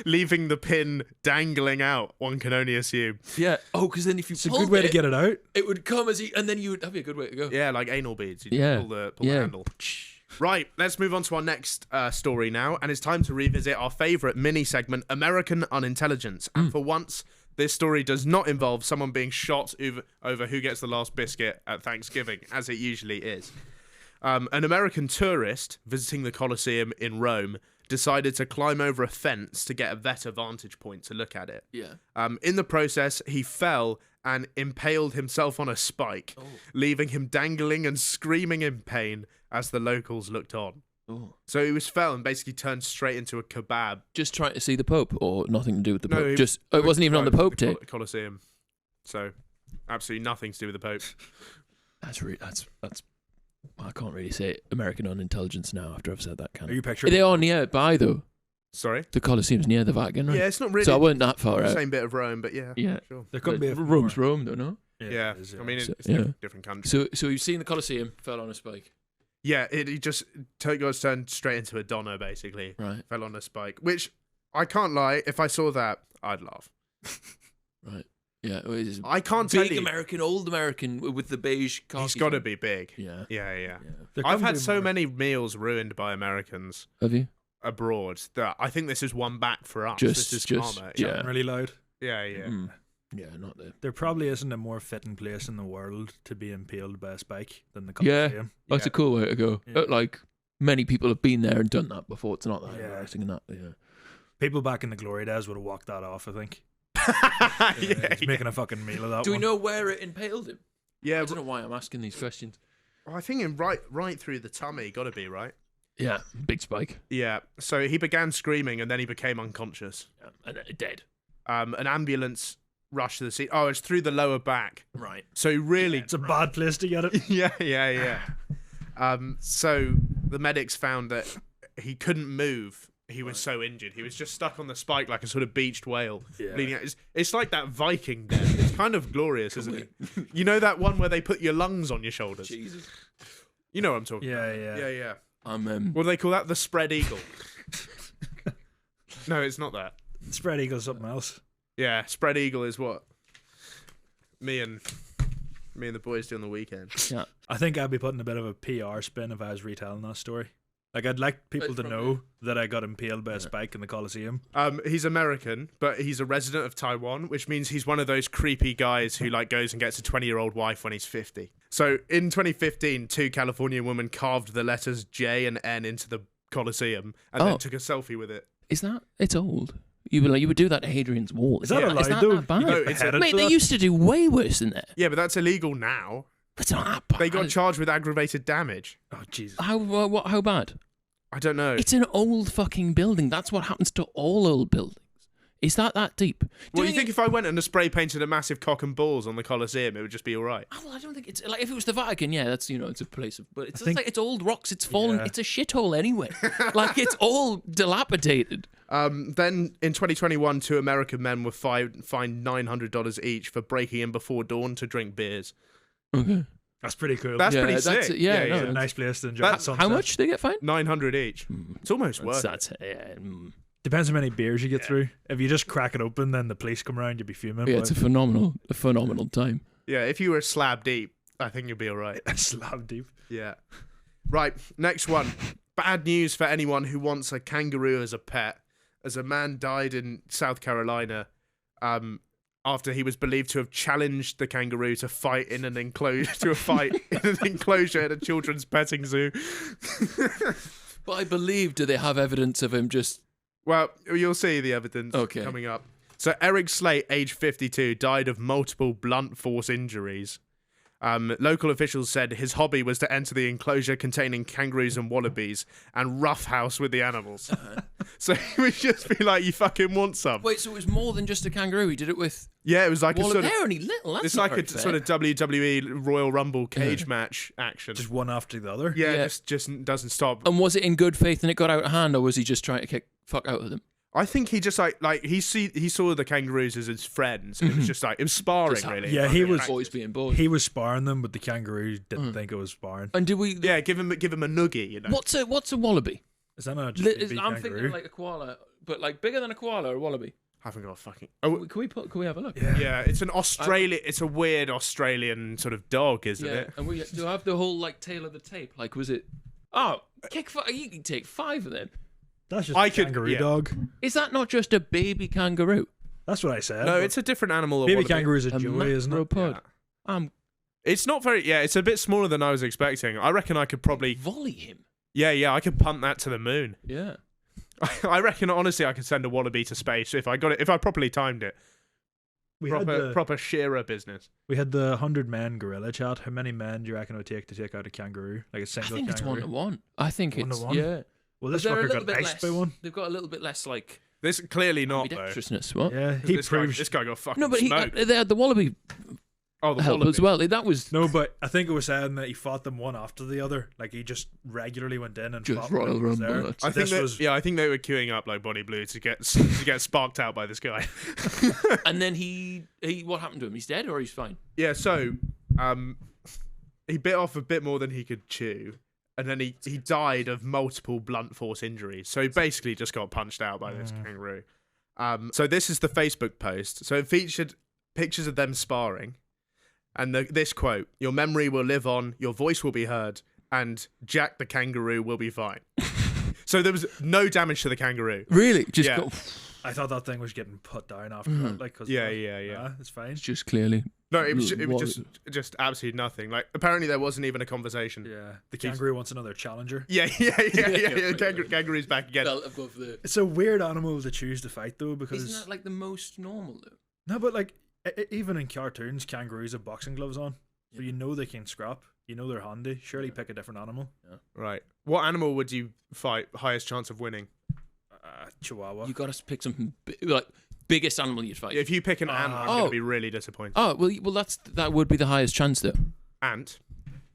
leaving the pin dangling out, one can only assume. Yeah. Oh, because then if you It's a good way to get it out. it would come as he... And then you would... That'd be a good way to go. Yeah, like anal beads. You Yeah. pull the Yeah. handle. Right, let's move on to our next story now, and it's time to revisit our favourite mini segment, American Unintelligence. And for once, this story does not involve someone being shot over who gets the last biscuit at Thanksgiving, as it usually is. An American tourist visiting the Coliseum in Rome decided to climb over a fence to get a better vantage point to look at it. Yeah. In the process, he fell and impaled himself on a spike, leaving him dangling and screaming in pain as the locals looked on. Oh. So he fell and basically turned straight into a kebab. Just trying to see the Pope, or nothing to do with the Pope? he- Just it wasn't even on the Pope day. Colosseum. So absolutely nothing to do with the Pope. That's I can't really say American Unintelligence now after I've said that. Are you picturing? They are nearby though. Sorry? The Coliseum's near the Vatican, right? Yeah, it's not really So I wasn't that far the out. same bit of Rome, but yeah. Yeah. Sure. There could be a Rome's more. Rome, though, no? Yeah, it is, I mean, So- it's yeah. different country. So you've seen the Coliseum, fell on a spike. Yeah, he just got turned straight into a Donna, basically. Right. Fell on a spike, which I can't lie. If I saw that, I'd laugh. Right. Yeah. Well, it's I can't tell big you. American, old American with the beige khaki. He's got to be big. Yeah. Yeah. There I've could had be so more. many meals ruined by Americans Have you? abroad that I think this is one back for us. Just- this is just- karma. yeah. Really loud. Yeah. Mm. Yeah, not there. There probably isn't a more fitting place in the world to be impaled by a spike than the Yeah. Coliseum. That's a cool way to go. Yeah. Like, many people have been there and done that before. It's not that Yeah. embarrassing and that. Yeah. People back in the glory days would have walked that off, I think. He's making a fucking meal of that Do we one. know where it impaled him? Yeah, I don't know why I'm asking these questions. I think in right through the tummy, got to be right. Yeah, big spike. Yeah. So he began screaming and then he became unconscious. Yeah. And dead. An ambulance rushed to the scene. Oh, it's through the lower back. Right. So he really. It's a bad place to get it. Yeah. So the medics found that he couldn't move. He was so injured. He was just stuck on the spike like a sort of beached whale. Yeah. Bleeding out. It's like that Viking death. It's kind of glorious, isn't it? You know that one where they put your lungs on your shoulders? Jesus. You know what I'm talking Yeah, about. yeah. Yeah. I'm What do they call that? The spread eagle. No, it's not that. Spread eagle something else. Yeah, spread eagle is what me and the boys do on the weekend. yeah. I think I'd be putting a bit of a PR spin if I was retelling that story. Like, I'd like people to know that I got impaled by a spike in the Coliseum. He's American, but he's a resident of Taiwan, which means he's one of those creepy guys who like goes and gets a 20-year-old wife when he's 50. So in 2015, 2 Californian women carved the letters J and N into the Coliseum and then took a selfie with it. Is that? It's old. You would do that to Hadrian's Wall. Is that allowed, Is that though? that bad? No, it's a- Mate, they used to do way worse than that. Yeah, but that's illegal now. It's not that bad. They got charged with aggravated damage. Oh, Jesus. How bad? I don't know. It's an old fucking building. That's what happens to all old buildings. Is that deep? Well, you Doing think it- if I went and spray painted a massive cock and balls on the Coliseum, it would just be all right? Oh, well, I don't think it's like if it was the Vatican, yeah, that's it's a place of, but it's just think- like it's old rocks, it's fallen, Yeah. it's a shithole anyway. Like it's all dilapidated. Then in 2021, 2 American men were fined $900 each for breaking in before dawn to drink beers. Okay. That's pretty cool. That's Yeah, pretty that's sick. it, yeah, no, It's a nice place to enjoy That- the sunset. How much they get fined? 900 each. It's almost worth it. That's yeah. Depends how many beers you get through. If you just crack it open, then the police come around, you'll be fuming. Yeah, but it's a phenomenal time. Yeah, if you were slab deep, I think you'll be all right. slab deep. Yeah. Right, next one. Bad news for anyone who wants a kangaroo as a pet, as a man died in South Carolina after he was believed to have challenged the kangaroo to fight in an enclosure at a children's petting zoo. But I believe, do they have evidence of him just? Well, you'll see the evidence coming up. So Eric Slate, age 52, died of multiple blunt force injuries. Local officials said his hobby was to enter the enclosure containing kangaroos and wallabies and roughhouse with the animals. So he would just be like, you fucking want some? Wait, so it was more than just a kangaroo. He did it with. Yeah, it was like Well, a sort of... they're only little. That's It's not like very a fair. sort of WWE Royal Rumble cage match action. Just one after the other. yeah, Yeah. just doesn't stop. And was it in good faith and it got out of hand, or was he just trying to kick fuck out of them? I think he just like he saw the kangaroos as his friends. And it was just like it was sparring Just really. Yeah, he was- Boys being boys. He was sparring them, but the kangaroo didn't think it was sparring. And did we? Yeah, give him a noogie, you know. What's a wallaby? Is that not just a baby I'm kangaroo? thinking of like a koala, but like bigger than a koala or a wallaby. Haven't got a fucking. Oh, Can we have a look? yeah, it's an Australian. It's a weird Australian sort of dog, isn't Yeah, it? and we do have the whole like tail of the tape. Like, was it? Oh, you can take 5 of them. That's just I a could- kangaroo yeah. dog. Is that not just a baby kangaroo? That's what I said. No, but it's a different animal. baby wallaby. kangaroo's a joy, isn't it? macropod. It's not very. Yeah, it's a bit smaller than I was expecting. I reckon I could probably. Volley him. Yeah, I could punt that to the moon. Yeah. I reckon honestly, I could send a wallaby to space if I got it. If I properly timed it. We had the Proper Shearer business. 100-man gorilla chat. How many men do you reckon it would take to take out a kangaroo? Like a I single think it's kangaroo? 1-to-1. I think it's 1-to-1? yeah. Well, this But they're a fucker little got bit iced less. by one. They've got a little bit less like This clearly not though. ambidextrousness. What? Yeah, he This guy, proves. this guy got fucking No, but smoked. the wallaby Oh, the helped wallaby. as well. That was No, but I think it was saying that he fought them one after the other. Like he just regularly went in and Just fought when Royal he was Rumble, there. that's- I think This that, was I think they were queuing up like Bonnie Blue to get sparked out by this guy. and then he what happened to him? He's dead or he's fine? Yeah, so he bit off a bit more than he could chew, and then he died of multiple blunt force injuries. So he basically just got punched out by this kangaroo. So this is the Facebook post. So it featured pictures of them sparring, and this quote: "Your memory will live on, your voice will be heard, and Jack the kangaroo will be fine." So there was no damage to the kangaroo. Really? Just Yeah. got, I thought that thing was getting put down after that. Like, cause Yeah. it's fine. just clearly. No, it was What- just absolutely nothing. Like apparently there wasn't even a conversation. Yeah, the kangaroo wants another challenger. Yeah. Kangaroo's back again. Felt above the. It's a weird animal to choose to fight though, because Isn't that like the most normal though? no, but like even in cartoons, kangaroos have boxing gloves on, so you know they can scrap. You know they're handy. Surely pick a different animal. Right. What animal would you fight highest chance of winning? Chihuahua. You got to pick something like biggest animal you'd fight. If you pick an ant, I'm going to be really disappointed. Oh well, that would be the highest chance though. Ant?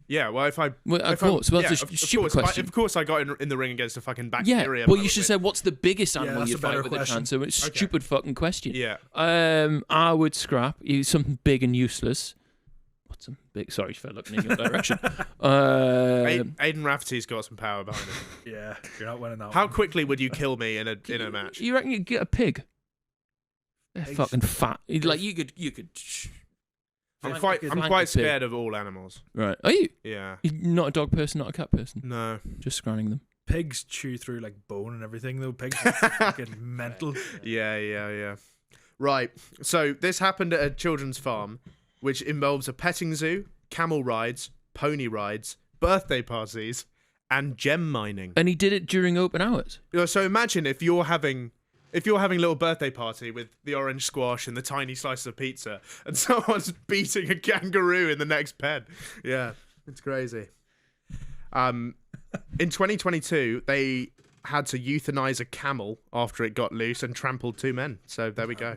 Yeah, well, if I... Well, of if I- course. Well, yeah, that's a of stupid course, question. Of course I got in the ring against a fucking Yeah. bacteria. Well, you should say what's the biggest animal that's you'd a better fight with a question. chance. So it's a Okay. stupid fucking question. Yeah. I would scrap something big and useless. What's some big? Sorry for looking in your direction. Aidan Rafferty's got some power behind him. Yeah, you're not winning that. How one. quickly would you kill me in a match? You reckon you'd get a pig? They're Pigs. fucking fat. Like you could. I'm flank quite a pig. scared of all animals. Right? Are you? Yeah. You're not a dog person, not a cat person. No. Just scranning them. Pigs chew through like bone and everything, though. Pigs are fucking mental. Yeah. Right. So this happened at a children's farm, which involves a petting zoo, camel rides, pony rides, birthday parties, and gem mining. And he did it during open hours. So imagine if you're having a little birthday party with the orange squash and the tiny slices of pizza, and someone's beating a kangaroo in the next pen. Yeah, it's crazy. In 2022, they had to euthanize a camel after it got loose and trampled 2 men. So there we go.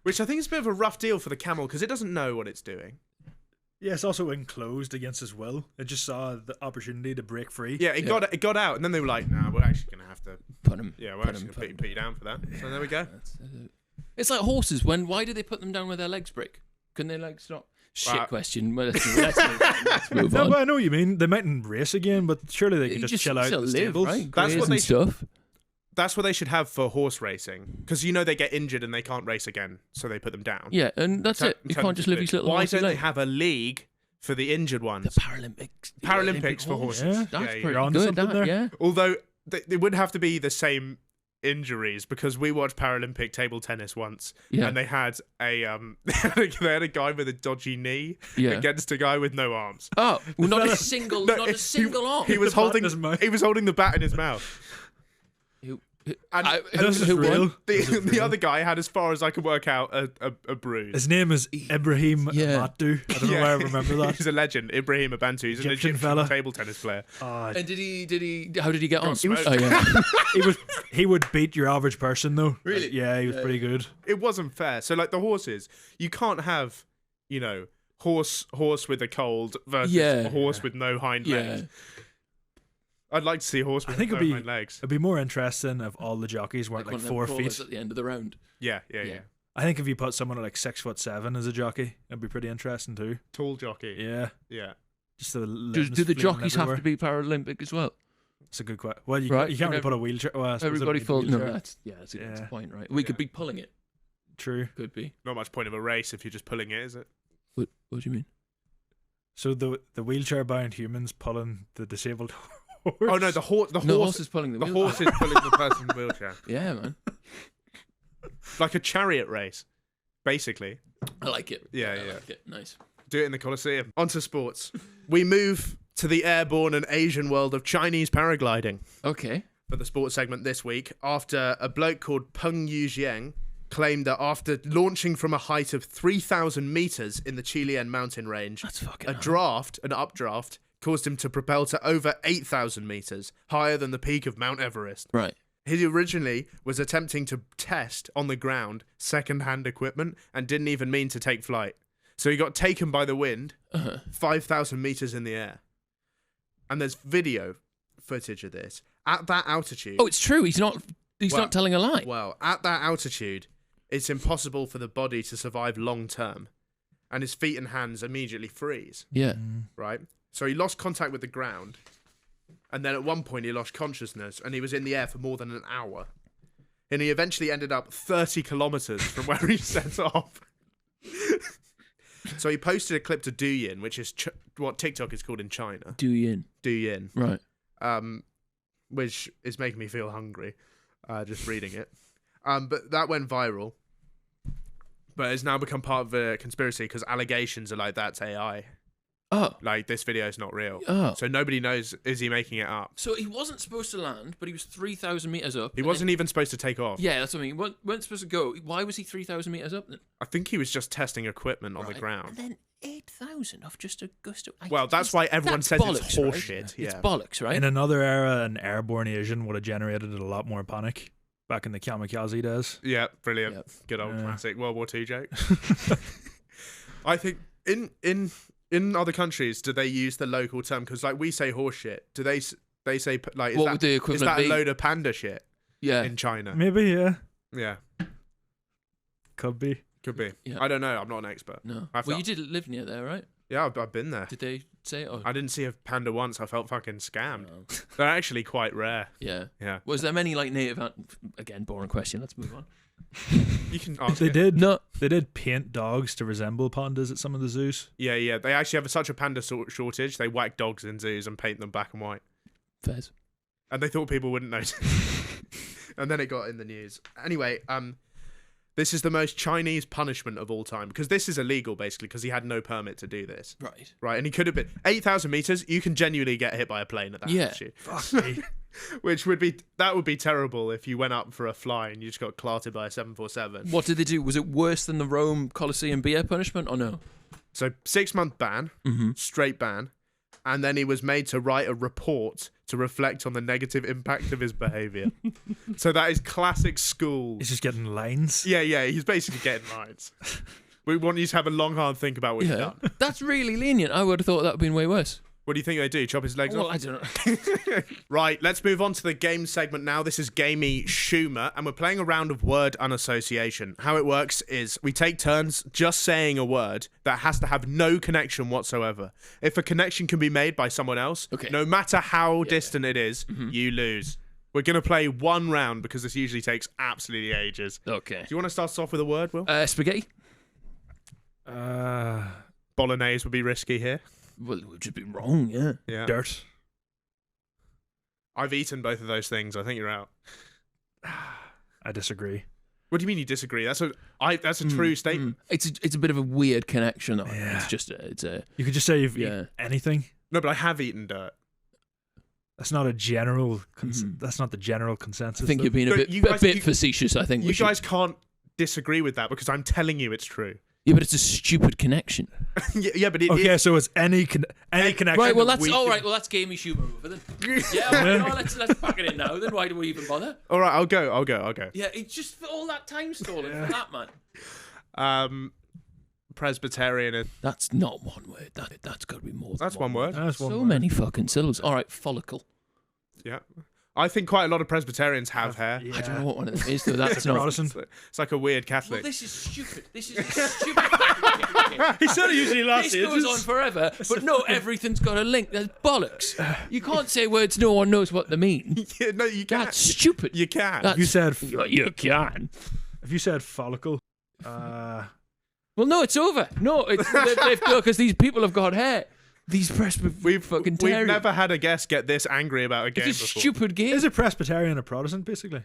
Which I think is a bit of a rough deal for the camel because it doesn't know what it's doing. Yeah, it's also enclosed against his will. It just saw the opportunity to break free. Yeah, it got out, and then they were like, "Nah, we're actually gonna have to Put him. we're actually gonna put you down for that." So there we go. It's like horses. Why do they put them down where their legs break? Can their legs not? Shit question. Well, let's move No, on. but I know what you mean. They mightn't race again, but surely they could just chill out in the live, stables. right? That's Graze what and they stuff. That's what they should have for horse racing, because they get injured and they can't race again, so they put them down. Yeah, and that's it. You can't just live these little. Why horsey don't they life. have a league for the injured the ones? Paralympics? Paralympics for horse. horses. Yeah. That's Yeah, pretty You're onto good. something That, there. yeah. Although they would have to be the same injuries, because we watched Paralympic table tennis once, Yeah. and they had a they had a guy with a dodgy knee Yeah. against a guy with no arms. Oh, well, not a single, No, not a single arm. He was The bat in holding his mouth. he was holding the bat in his mouth. And This is who real. won? the other guy had, as far as I could work out, a bruise. His name is Ibrahim Yeah. Abatu. I don't know why I remember that. He's a legend, Ibrahim Abantu. He's an Egyptian Egyptian fella. table tennis player. And did he? How did he get on? smoked. Oh yeah. He would beat your average person though. Really? Yeah, he was pretty good. It wasn't fair. So, like the horses, you can't have, horse with a cold versus Yeah. a horse with no hind Yeah. legs. I'd like to see a horse with I think no it'd be hind legs. it'd be more interesting if all the jockeys weren't Like like one of them 4 crawlers feet. at the end of the round. Yeah. Yeah. I think if you put someone at like 6'7" as a jockey, it'd be pretty interesting too. Tall jockey. Yeah, Yeah. just the Do limbs the fleeting jockeys have everywhere. to be Paralympic as well? It's a good question. Well, you, Right, you can't really and put a wheelchair. Well, I suppose Everybody it'd be a falls. No, wheelchair. that's that's a Yeah. good point, right? We could Yeah. be pulling it. True. Could be. Not much point of a race if you're just pulling it, is it? What do you mean? So the wheelchair bound humans pulling the disabled horse. Oh no, the horse. The No, horse. horse is pulling the The wheel. horse is pulling the person in the wheelchair, Yeah, man. like a chariot race, basically. I like it. Yeah, I yeah. like it. Nice. Do it in the Coliseum. Onto sports. We move to the airborne and Asian world of Chinese paragliding Okay. for the sports segment this week, after a bloke called Peng Yujiang claimed that after launching from a height of 3,000 meters in the Chilean mountain range, That's fucking. an updraft, caused him to propel to over 8,000 meters, higher than the peak of Mount Everest. Right. He originally was attempting to test on the ground second-hand equipment and didn't even mean to take flight. So he got taken by the wind, 5,000 meters in the air. And there's video footage of this. At that altitude... Oh, it's true. He's not Well- not telling a lie. Well, at that altitude, it's impossible for the body to survive long term. And his feet and hands immediately freeze, Yeah. right? So he lost contact with the ground. And then at one point he lost consciousness and he was in the air for more than an hour. And he eventually ended up 30 kilometers from where he set off. So he posted a clip to Douyin, which is what TikTok is called in China. Douyin. Douyin. Right. Which is making me feel hungry, just reading it. But that went viral. But it's now become part of a conspiracy because allegations are like, that's AI. Oh. Like, this video is not real. Oh. So nobody knows, is he making it up? So he wasn't supposed to land, but he was 3,000 meters up. He and wasn't even supposed to take off. then- Yeah, that's what I mean. He weren't supposed to go. Why was he 3,000 meters up then? I think he was just testing equipment on the Right. ground. And then 8,000 off just a gust of. Well, that's why everyone says it's bollocks, right? horseshit, It's yeah. bollocks, right? In another era, an airborne Asian would have generated a lot more panic back in the kamikaze days. Yeah, brilliant. Yep. Good old Yeah. classic World War II joke. I think in other countries, do they use the local term? Because like we say horse shit. Do they say like is What that, would the is equivalent that a be? load of panda shit Yeah. in China? Maybe, yeah. Yeah. Could be. Could be. Yeah. I don't know. I'm not an expert. No. I Well, felt- you did live near there, right? Yeah, I've been there. Did they say it? Or... I didn't see a panda once. I felt fucking scammed. Oh. They're actually quite rare. Yeah. Yeah. Was there many like native? Again, boring question. Let's move on. You can ask They it. did. No. They did paint dogs to resemble pandas at some of the zoos. Yeah. They actually have such a panda shortage. They whack dogs in zoos and paint them black and white. Fairs. And they thought people wouldn't notice. And then it got in the news. Anyway, this is the most Chinese punishment of all time because this is illegal basically because he had no permit to do this. Right. Right, and he could have been 8,000 meters. You can genuinely get hit by a plane at that Yeah. altitude. Fuck me. Which would be terrible if you went up for a fly and you just got clarted by a 747. What did they do? Was it worse than the Rome Coliseum beer punishment or no? So 6-month ban, straight ban, and then he was made to write a report to reflect on the negative impact of his behaviour. So that is classic school. He's just getting lines. Yeah, he's basically getting lines. We want you to have a long, hard think about what you've Yeah. done. That's really lenient. I would have thought that would have been way worse. What do you think they do? Chop his legs Well, off? I don't know. Right, let's move on to the game segment now. This is Gamey Schumer, and we're playing a round of word unassociation. How it works is we take turns just saying a word that has to have no connection whatsoever. If a connection can be made by someone else, Okay. no matter how distant it is, you lose. We're going to play one round because this usually takes absolutely ages. Okay. Do you want to start us off with a word, Will? Spaghetti. Bolognese would be risky here. Well, it would just be wrong, yeah. Yeah. Dirt. I've eaten both of those things. I think you're out. I disagree. What do you mean you disagree? That's a true statement. It's a bit of a weird connection. Though. Yeah. It's just it's a You could just say you've Yeah. eaten anything. No, but I have eaten dirt. That's not a general. That's not the general consensus. I think though. you're being But a you bit guys- facetious. I think You we should. guys can't disagree with that because I'm telling you it's true. Yeah, but it's a stupid connection. yeah, but it Okay, is. so it's any connection. Right. Well, that's we all can- right. Well, that's Gamey Schumer over then. Yeah. Well, no, let's pack it in now. Then why do we even bother? All right, I'll go. Yeah, it's just for all that time stalling for that man. Presbyterian. That's not one word. That's got to be more. Than That's one word. That's one So word. many fucking syllables. All right, follicle. Yeah. I think quite a lot of Presbyterians have hair. Yeah. I don't know what one of them is though. That's not. Protestant. It's like a weird Well, Catholic. this is stupid. This is a stupid. He said it usually lasts This goes on forever, but no, everything's got a link. That's bollocks. You can't say words no one knows what they mean. Yeah, no, you can. That's stupid. You can. That's- You said. You can. If you said follicle, Well, no, it's over. No, they've got because these people have got hair. These We've Presbyterians. never had a guest get this angry about a game It's a before. stupid game. is a Presbyterian a Protestant basically?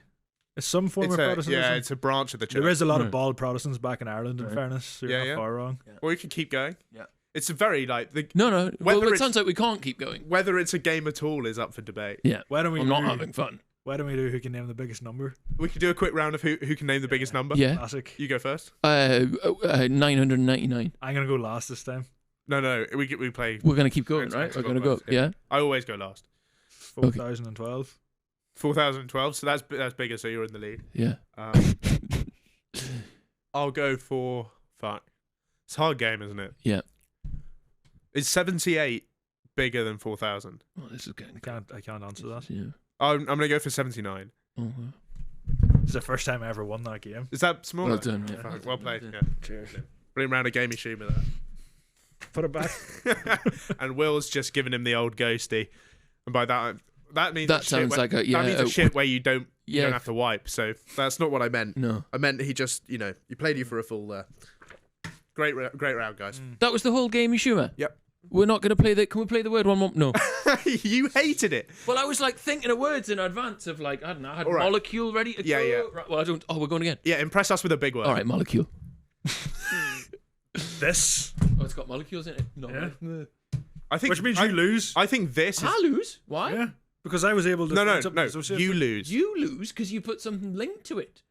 It's some form It's of Protestantism. it's a branch of the church. There is a lot of Right. bald Protestants back in Ireland. In fairness, so you're Yeah, not yeah. far wrong. Well, we can keep going. Yeah. It's a very No. Whether Well, it it's- sounds like we can't keep going. whether it's a game at all is up for debate. Yeah. Why don't we? I'm not do, having fun. Why don't we do who can name the biggest number? We could do a quick round of who can name the biggest number. Yeah. Classic. You go first. 999. I'm gonna go last this time. No. We play. We're gonna keep going, It's right? next We're one gonna go. first, Yeah. I always go last. 4012. 4012. So that's bigger. So you're in the lead. Yeah. I'll go for fuck. It's a hard game, isn't it? Yeah. Is 78 bigger than 4000? Oh, this is getting. I can't answer that. Yeah. I'm gonna go for 79. Oh, well. It's the first time I ever won that game. Is that smaller? Well done, yeah. Fuck, well played. Well Yeah. done. Cheers. Brilliant round of gamey Schumer there. Put it back. And Will's just giving him the old ghosty, and by that means That a shit sounds where, like a- that yeah, means a shit where you don't yeah. have to wipe. So that's not what I meant. No. I meant he just he played you for a full. Great round, guys. That was the whole game, Schumer. Yep. We're not gonna play the. Can we play the word one more? No. You hated it. Well, I was like thinking of words in advance of like I don't know. I had All right. molecule ready to Yeah, go. yeah. Right, well, I don't. Oh, we're going again. Yeah, impress us with a big word. All right, molecule. This, Oh, it's got molecules in it. No. Yeah. I think which means you lose. I think this is I lose. Why? Yeah, because I was able to. no. So You lose. You lose because you put something linked to it.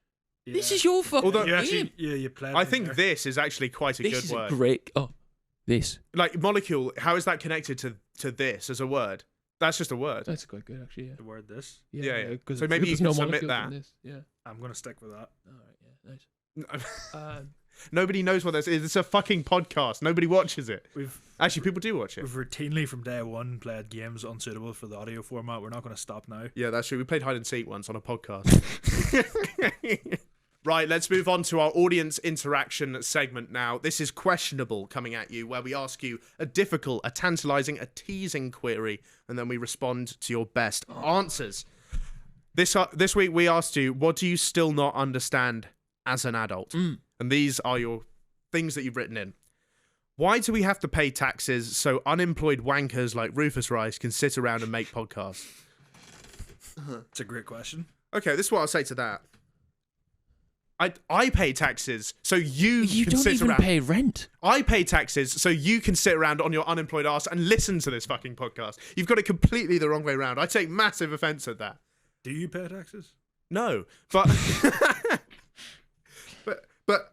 Yeah. This is your fucking Although- You game. actually, you played. I me think there. this is actually quite a This good is word. a great. Oh, this. Like molecule, how is that connected to this as a word? That's just a word. That's quite good, actually. Yeah. the word this. Yeah. 'cause So maybe you there's can submit molecules in that. this. Yeah. I'm gonna stick with that. All right. Yeah. Nice. Nobody knows what this is. It's a fucking podcast. Nobody watches it. We've Actually, people do watch it. we've routinely from day one played games unsuitable for the audio format. We're not gonna stop now. Yeah, that's true. We played hide and seek once on a podcast. Right, let's move on to our audience interaction segment now. This is Questionable coming at you, where we ask you a difficult, a tantalizing, a teasing query, and then we respond to your best answers. This week we asked you, what do you still not understand as an adult? And these are your things that you've written in. Why do we have to pay taxes so unemployed wankers like Rufus Rice can sit around and make podcasts? It's a great question. Okay, this is what I'll say to that. I pay taxes so you can don't sit even around. pay rent. I pay taxes so you can sit around on your unemployed ass and listen to this fucking podcast. You've got it completely the wrong way around. I take massive offence at that. Do you pay taxes? No, but but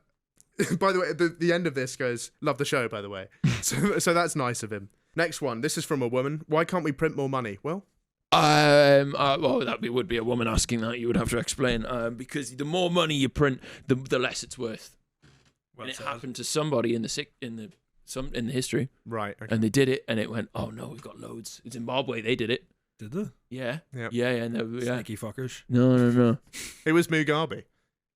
by the way, the end of this goes, love the show, by the way. So that's nice of him. Next one. This is from a woman. Why can't we print more money? Well, well, would be a woman asking that. You would have to explain. Because the more money you print, the less it's worth. Well and it said. happened to somebody in the history, right. Okay. and they did it, and it went, oh no, we've got loads. In Zimbabwe, they did it. Did they? Yep. Yeah. No, Sneaky fuckers. No. It was Mugabe.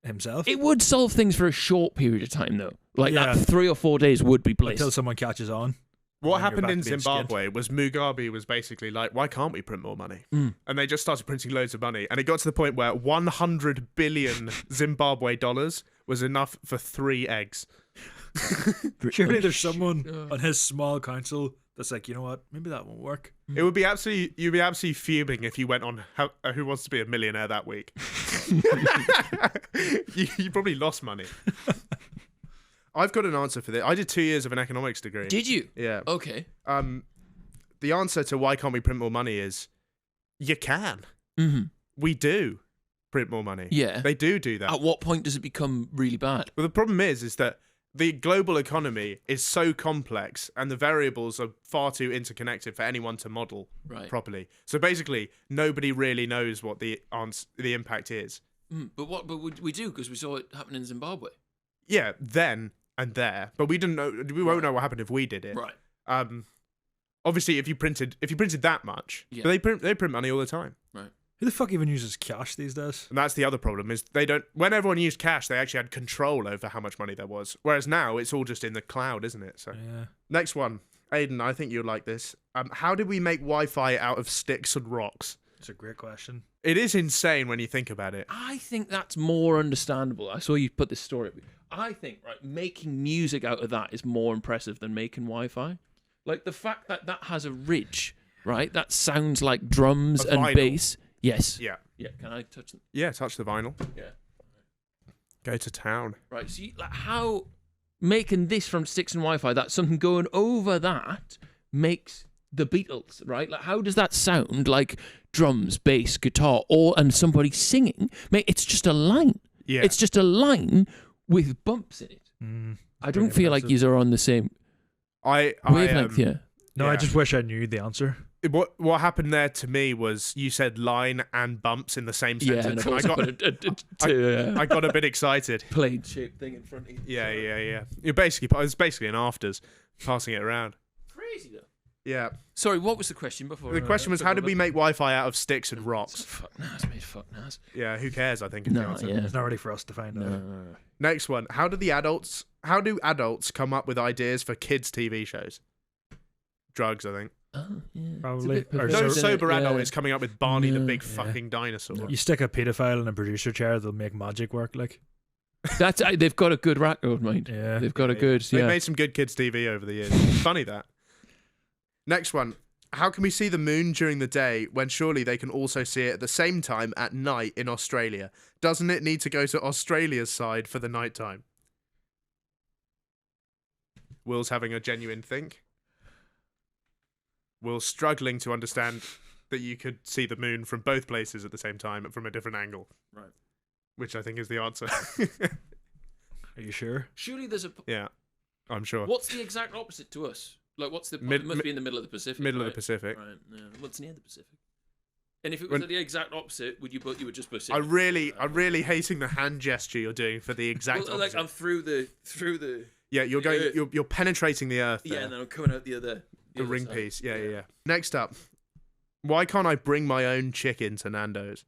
Himself? It would solve things for a short period of time, though. Like Yeah. that 3 or 4 days would be bliss. Until someone catches on. What And you're happened back in being Zimbabwe was Mugabe was basically like, why can't we print more money? And they just started printing loads of money. And it got to the point where 100 billion Zimbabwe dollars was enough for 3 eggs. Surely there's someone on his small council that's like, you know what? Maybe that won't work. It would be you'd be absolutely fuming if you went on Who Wants to Be a Millionaire that week. you probably lost money. I've got an answer for this. I did 2 years of an economics degree. Did you? Yeah. Okay. The answer to why can't we print more money is you can. Mm-hmm. We do print more money. Yeah. They do that. At what point does it become really bad? But the problem is that the global economy is so complex and the variables are far too interconnected for anyone to model properly. So basically, nobody really knows what the impact is. But we do, because we saw it happen in Zimbabwe. Yeah, then and there, but we didn't know. We won't know what happened if we did it. Right. Obviously, if you printed that much, Yeah. but they print money all the time. Right. Who the fuck even uses cash these days? And that's the other problem is they don't. When everyone used cash, they actually had control over how much money there was. Whereas now it's all just in the cloud, isn't it? So Yeah. next one, Aidan, I think you'll like this. How did we make Wi-Fi out of sticks and rocks? It's a great question. It is insane when you think about it. I think that's more understandable. I saw you put this story. I think making music out of that is more impressive than making Wi-Fi. Like the fact that has a ridge, right? That sounds like drums A and vinyl. bass. Yes. Yeah. Yeah. Can I touch them? Yeah, touch the vinyl. Yeah. Go to town. Right. So how making this from sticks and Wi-Fi, that something going over that makes the Beatles, right? Like how does that sound like drums, bass, guitar, and somebody singing? Mate, it's just a line. Yeah. It's just a line with bumps in it. I don't feel like you are on the same wavelength here. No, Yeah. I just wish I knew the answer. What happened there to me was you said line and bumps in the same Yeah, sentence. and I've and also put I got a bit excited. plane-shaped thing in front of you. Yeah. It's basically an afters, passing it around. Crazy though. Yeah. Sorry, what was the question before? The question was, how did we make Wi-Fi out of sticks and rocks? Fuck nas, mate. Fuck nas. Yeah, who cares? I think. is the No, answer. yeah. It's not ready for us to find out. No. Next one. How do adults come up with ideas for kids' TV shows? Drugs, I think. Oh, yeah. Probably. It's a bit Or No perverse, isn't it? sober adult Yeah. is coming up with Barney the No. big Yeah. fucking dinosaur. You stick a paedophile in a producer chair, they'll make magic work. Like, That's they've got a good record, mate. yeah. They've got a good. They've Yeah. made some good kids' TV over the years. Funny that. Next one. How can we see the moon during the day when surely they can also see it at the same time at night in Australia? Doesn't it need to go to Australia's side for the nighttime? Will's having a genuine think. Will's struggling to understand that you could see the moon from both places at the same time and from a different angle. Right. Which I think is the answer. Are you sure? Surely there's a. Yeah, I'm sure. What's the exact opposite to us? Like, what's the? Mid- it must be in the middle of the Pacific. Middle of right? the Pacific. Right. Yeah. What's near the Pacific? And if it was When- the exact opposite, would you would just put? I'm really hating the hand gesture you're doing for the exact Well, like opposite. I'm through the. Yeah, you're going. Earth. You're penetrating the earth. Yeah, there. and then I'm coming out the other. The other ring side. piece. Yeah. Next up, why can't I bring my own chicken to Nando's?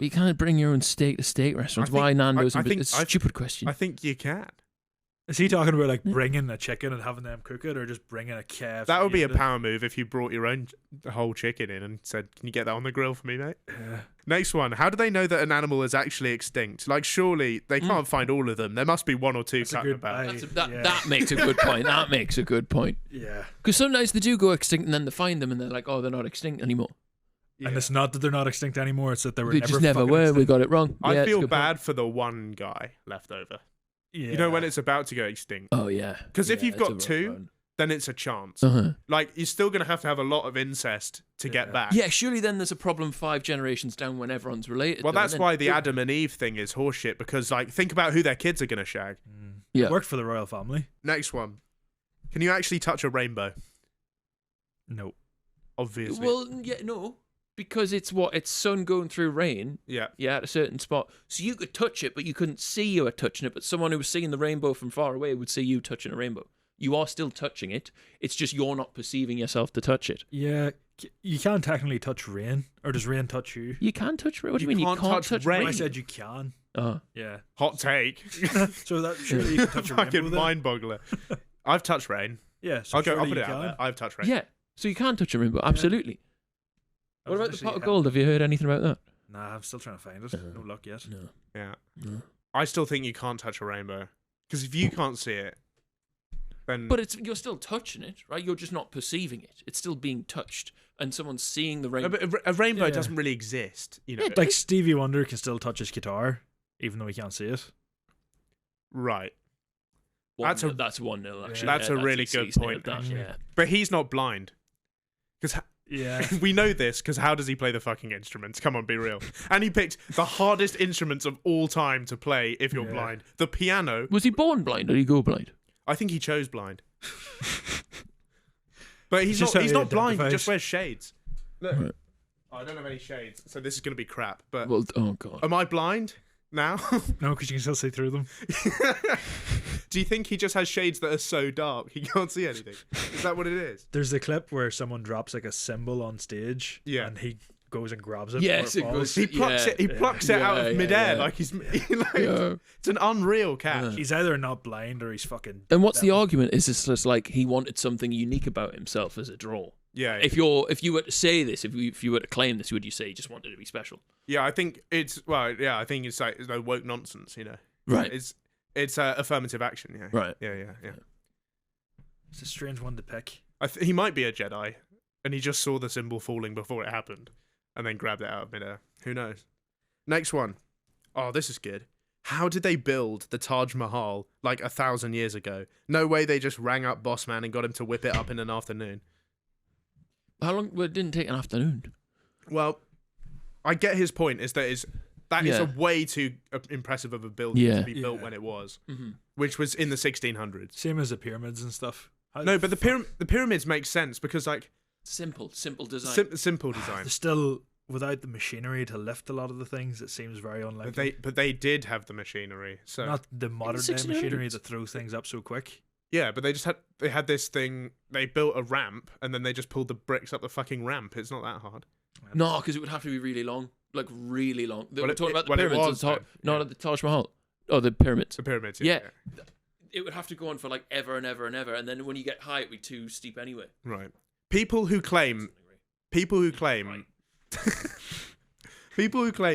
But you can't bring your own steak to steak restaurants. I think- Why Nando's? I think- It's a stupid question. I think you can. Is he talking about like bringing a chicken and having them cook it, or just bringing a KFC? That would be a and power move if you brought your own whole chicken in and said, "Can you get that on the grill for me, mate?" Yeah. Next one. How do they know that an animal is actually extinct? Like, surely they can't find all of them. There must be one or two That's a cutting good about. buy. That makes a good point. That makes a good point. Yeah. Because sometimes they do go extinct and then they find them and they're like, oh, they're not extinct anymore. And it's not that they're not extinct anymore; it's that they were They never just never fucking were. We extinct. got it wrong. I Yeah, it's a feel good bad point. for the one guy left over. Yeah. You know when it's about to go extinct. Oh, yeah. Because if Yeah, you've it's a got rough two, one. then it's a chance. Uh-huh. Like, you're still going to have a lot of incest to get Yeah. back. Yeah, surely then there's a problem 5 generations down when everyone's related. Well, though, that's and then- why the Adam and Eve thing is horseshit, because, like, think about who their kids are going to shag. Yeah. It worked for the royal family. Next one. Can you actually touch a rainbow? No. Obviously. Well, yeah, no. Because it's sun going through rain. Yeah. Yeah, at a certain spot. So you could touch it, but you couldn't see you were touching it. But someone who was seeing the rainbow from far away would see you touching a rainbow. You are still touching it. It's just you're not perceiving yourself to touch it. Yeah, you can't technically touch rain, or does rain touch you? You can touch rain. What do You you mean? You can't can't touch touch rain. rain? I said you can. Yeah. Hot take. So that surely you can touch a Fucking rainbow then? mind boggler. I've touched rain. Yeah. So I'll surely put you it out can. there. I've touched rain. Yeah. So you can touch a rainbow. Absolutely. I What was about the literally pot of gold? Have you heard anything about that? Nah, I'm still trying to find it. No luck yet. No. Yeah. No. I still think you can't touch a rainbow. Because if you can't see it, then. But you're still touching it, right? You're just not perceiving it. It's still being touched, and someone's seeing the No, rainbow. but a rainbow Yeah. doesn't really exist, you know. Yeah, Like Stevie Wonder can still touch his guitar, even though he can't see it. Right. 1-0, that's 1-0, actually. That's a really he's good nailed point, that, actually. yeah. But he's not blind. Because Yeah. we know this, because how does he play the fucking instruments? Come on, be real. And he picked the hardest instruments of all time to play if you're Yeah. blind. The piano. Was he born blind or did he go blind? I think he chose blind. But he's just not. how He's he not blind. He identifies. just wears shades. Look. Right. Oh, I don't have any shades, so this is going to be crap. But Well, oh god. am I blind now? No, because you can still see through them. Do you think he just has shades that are so dark he can't see anything? Is that what it is? There's the clip where someone drops like a symbol on stage, Yeah. and he goes and grabs it. Yes, before it falls. goes- He plucks Yeah. it. He plucks it out Yeah, of yeah, midair yeah. like he's like, Yeah. it's an unreal catch. He's either not blind or he's fucking. And what's the devil. argument? Is this just like he wanted something unique about himself as a draw? Yeah, If you were to say this, if you were to claim this, would you say he just wanted to be special? yeah. I think it's I think it's like no woke nonsense. You know, Right. It's affirmative action. Yeah, Right. Yeah. It's a strange one to pick. He might be a Jedi, and he just saw the symbol falling before it happened, and then grabbed it out of midair. Who knows? Next one. Oh, this is good. How did they build the Taj Mahal like 1,000 years ago? No way they just rang up Boss Man and got him to whip it up in an afternoon. How long? Well, it didn't take an afternoon. Well, I get his point. That is a Yeah. way too impressive of a building Yeah. to be built Yeah. when it was, Mm-hmm. which was in the 1600s. Same as the pyramids and stuff. How No, but the pyramids make sense because like Simple design. simple design. They're still without the machinery to lift a lot of the things. It seems very unlikely. But they did have the machinery. So Not the modern day 1600s. machinery that throws things up so quick. yeah, but they had this thing. They built a ramp and then they just pulled the bricks up the fucking ramp. It's not that hard. No, because it would have to be really long, like really long. Well, We're it- talking about the well, it pyramids, was not then, yeah. at the Taj Mahal. Oh, the pyramids. The pyramids. Yeah. It would have to go on for like ever and ever and ever, and then when you get high, it'd be too steep anyway. Right. People who claim people who claim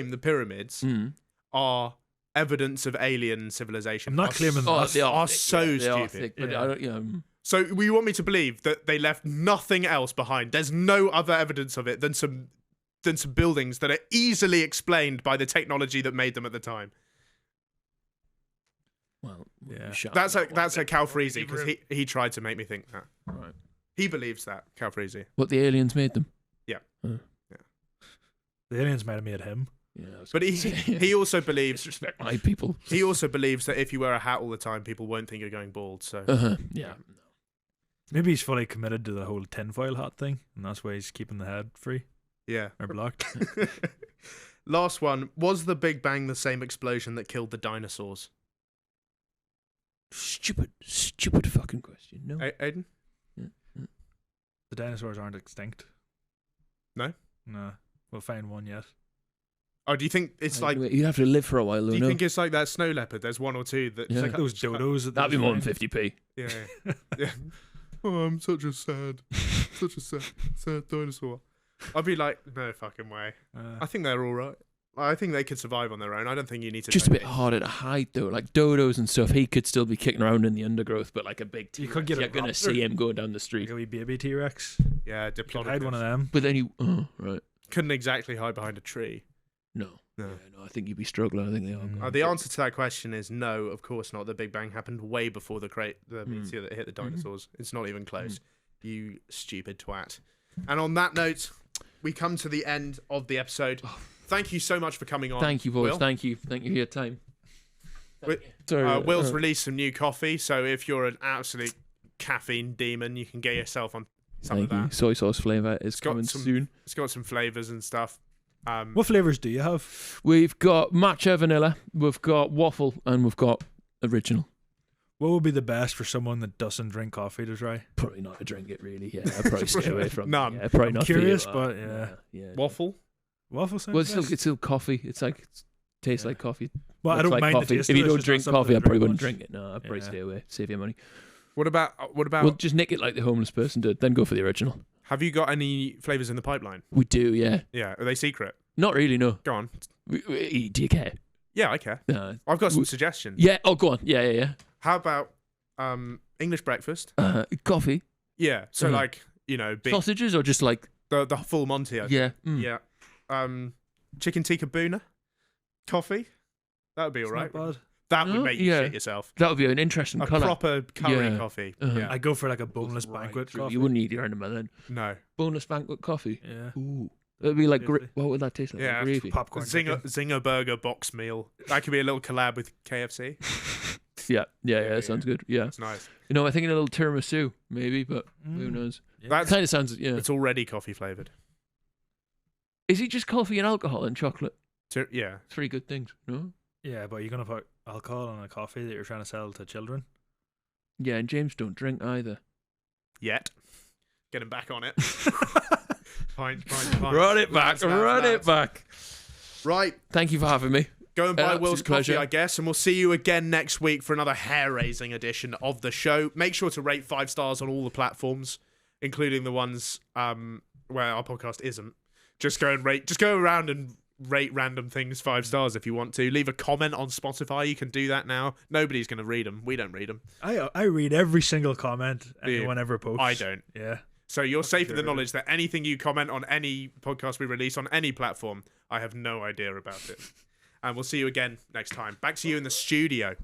the pyramids Mm. are evidence of alien civilization. I'm not claiming that. Oh, they are thick, so yeah, they are stupid. thick, but Yeah. I don't. Yeah. So you want me to believe that they left nothing else behind? There's no other evidence of it than some buildings that are easily explained by the technology that made them at the time. Well, Yeah. you shall That's know a what Calfreezy because he tried to make me think that. Right. He believes that Calfreezy. What the aliens made them. The aliens might have made him. Yeah. I was But gonna say, he also believes disrespect my people. he also believes that if you wear a hat all the time, people won't think you're going bald. So Yeah. Maybe he's fully committed to the whole tinfoil hat thing, and that's why he's keeping the head free yeah. or blocked. Last one. Was the Big Bang the same explosion that killed the dinosaurs? Stupid fucking question. No. Aidan? The dinosaurs aren't extinct. No? No. We'll find one yet. Oh, do you think it's like? you have to live for a while. Do you think it's like that snow leopard? There's one or two that. Yeah. Like Those dodos. That'd be more than 50p. Yeah. Yeah. Oh, I'm such a sad dinosaur. I'd be like, no fucking way. I think they're all right. I think they could survive on their own. I don't think you need to. Just a bit harder to hide though. Like dodos and stuff, he could still be kicking around in the undergrowth, but like a big T-Rex, You could get a you're gonna raptor. see him going down the street. Like a wee baby T-Rex. Yeah, Hide diplodocus. one of them. But then right. Couldn't exactly hide behind a tree. No. No. Yeah, no, I think you'd be struggling. I think they are. The answer to that question is no, of course not. The Big Bang happened way before the meteor that hit the dinosaurs. It's not even close. You stupid twat. And on that note, we come to the end of the episode. Thank you so much for coming on. Thank you, boys. Will. Thank you for your time. Will's released some new coffee, so if you're an absolute caffeine demon, you can get yourself on some of that. Soy sauce flavour is coming soon. It's got some flavours and stuff. What flavors do you have? We've got matcha vanilla, we've got waffle, and we've got original. What would be the best for someone that doesn't drink coffee to try? Probably not to drink it, really. Yeah, I'd probably stay away from None. it. Yeah, probably I'm not curious, for you. but yeah. Waffle? Waffle sounds Well, best. it's still coffee. It's like tastes like coffee. Well, I Looks don't like mind coffee. the taste If of you it, don't it's drink just not coffee, I something probably to wouldn't drink drink it. No, I'd probably Yeah. stay away. Save your money. What about? We'll just nick it like the homeless person did. Then go for the original. Have you got any flavours in the pipeline? We do, yeah. Yeah. Are they secret? Not really, no. Go on. Do you care? Yeah, I care. No. I've got some suggestions. Yeah. Oh, go on. Yeah. How about English breakfast? Coffee, Yeah. So Uh-huh. like, big, sausages, or just like the full Monty. I think. yeah. Mm. Yeah. Chicken tikka boona, coffee. That would be all It's right. not bad. That would No, make you yeah. shit yourself. That would be an interesting A colour. proper curry Yeah. coffee. Uh-huh. Yeah. I go for like a boneless banquet True. coffee. You wouldn't eat your enema then. No. Boneless banquet coffee. Yeah. Ooh. It'd be like Seriously. what would that taste like? Yeah. Like gravy. Popcorn. Zinger chicken. Zinger burger box meal. That could be a little collab with KFC. Yeah. Yeah. That sounds good. Yeah. That's nice. I'm thinking a little tiramisu, maybe, but who knows? Yeah. That's Kind of sounds. Yeah. it's already coffee flavored. Is it just coffee and alcohol and chocolate? Yeah. Three good things. No. Yeah, but you're gonna put alcohol on a coffee that you're trying to sell to children. Yeah, and James don't drink either. Yet. Get him back on it. Fine. Run it back. Run it back. Right. Thank you for having me. Go and buy Absolute Will's pleasure. coffee, I guess, and we'll see you again next week for another hair-raising edition of the show. Make sure to rate 5 stars on all the platforms, including the ones where our podcast isn't. Just go around and rate random things 5 stars if you want to. Leave a comment on Spotify. You can do that now. Nobody's going to read them. We don't read them. I read every single comment anyone ever posts. I don't. Yeah. So you're safe in the sure. knowledge that anything you comment on any podcast we release on any platform, I have no idea about it. And we'll see you again next time. Back to you in the studio.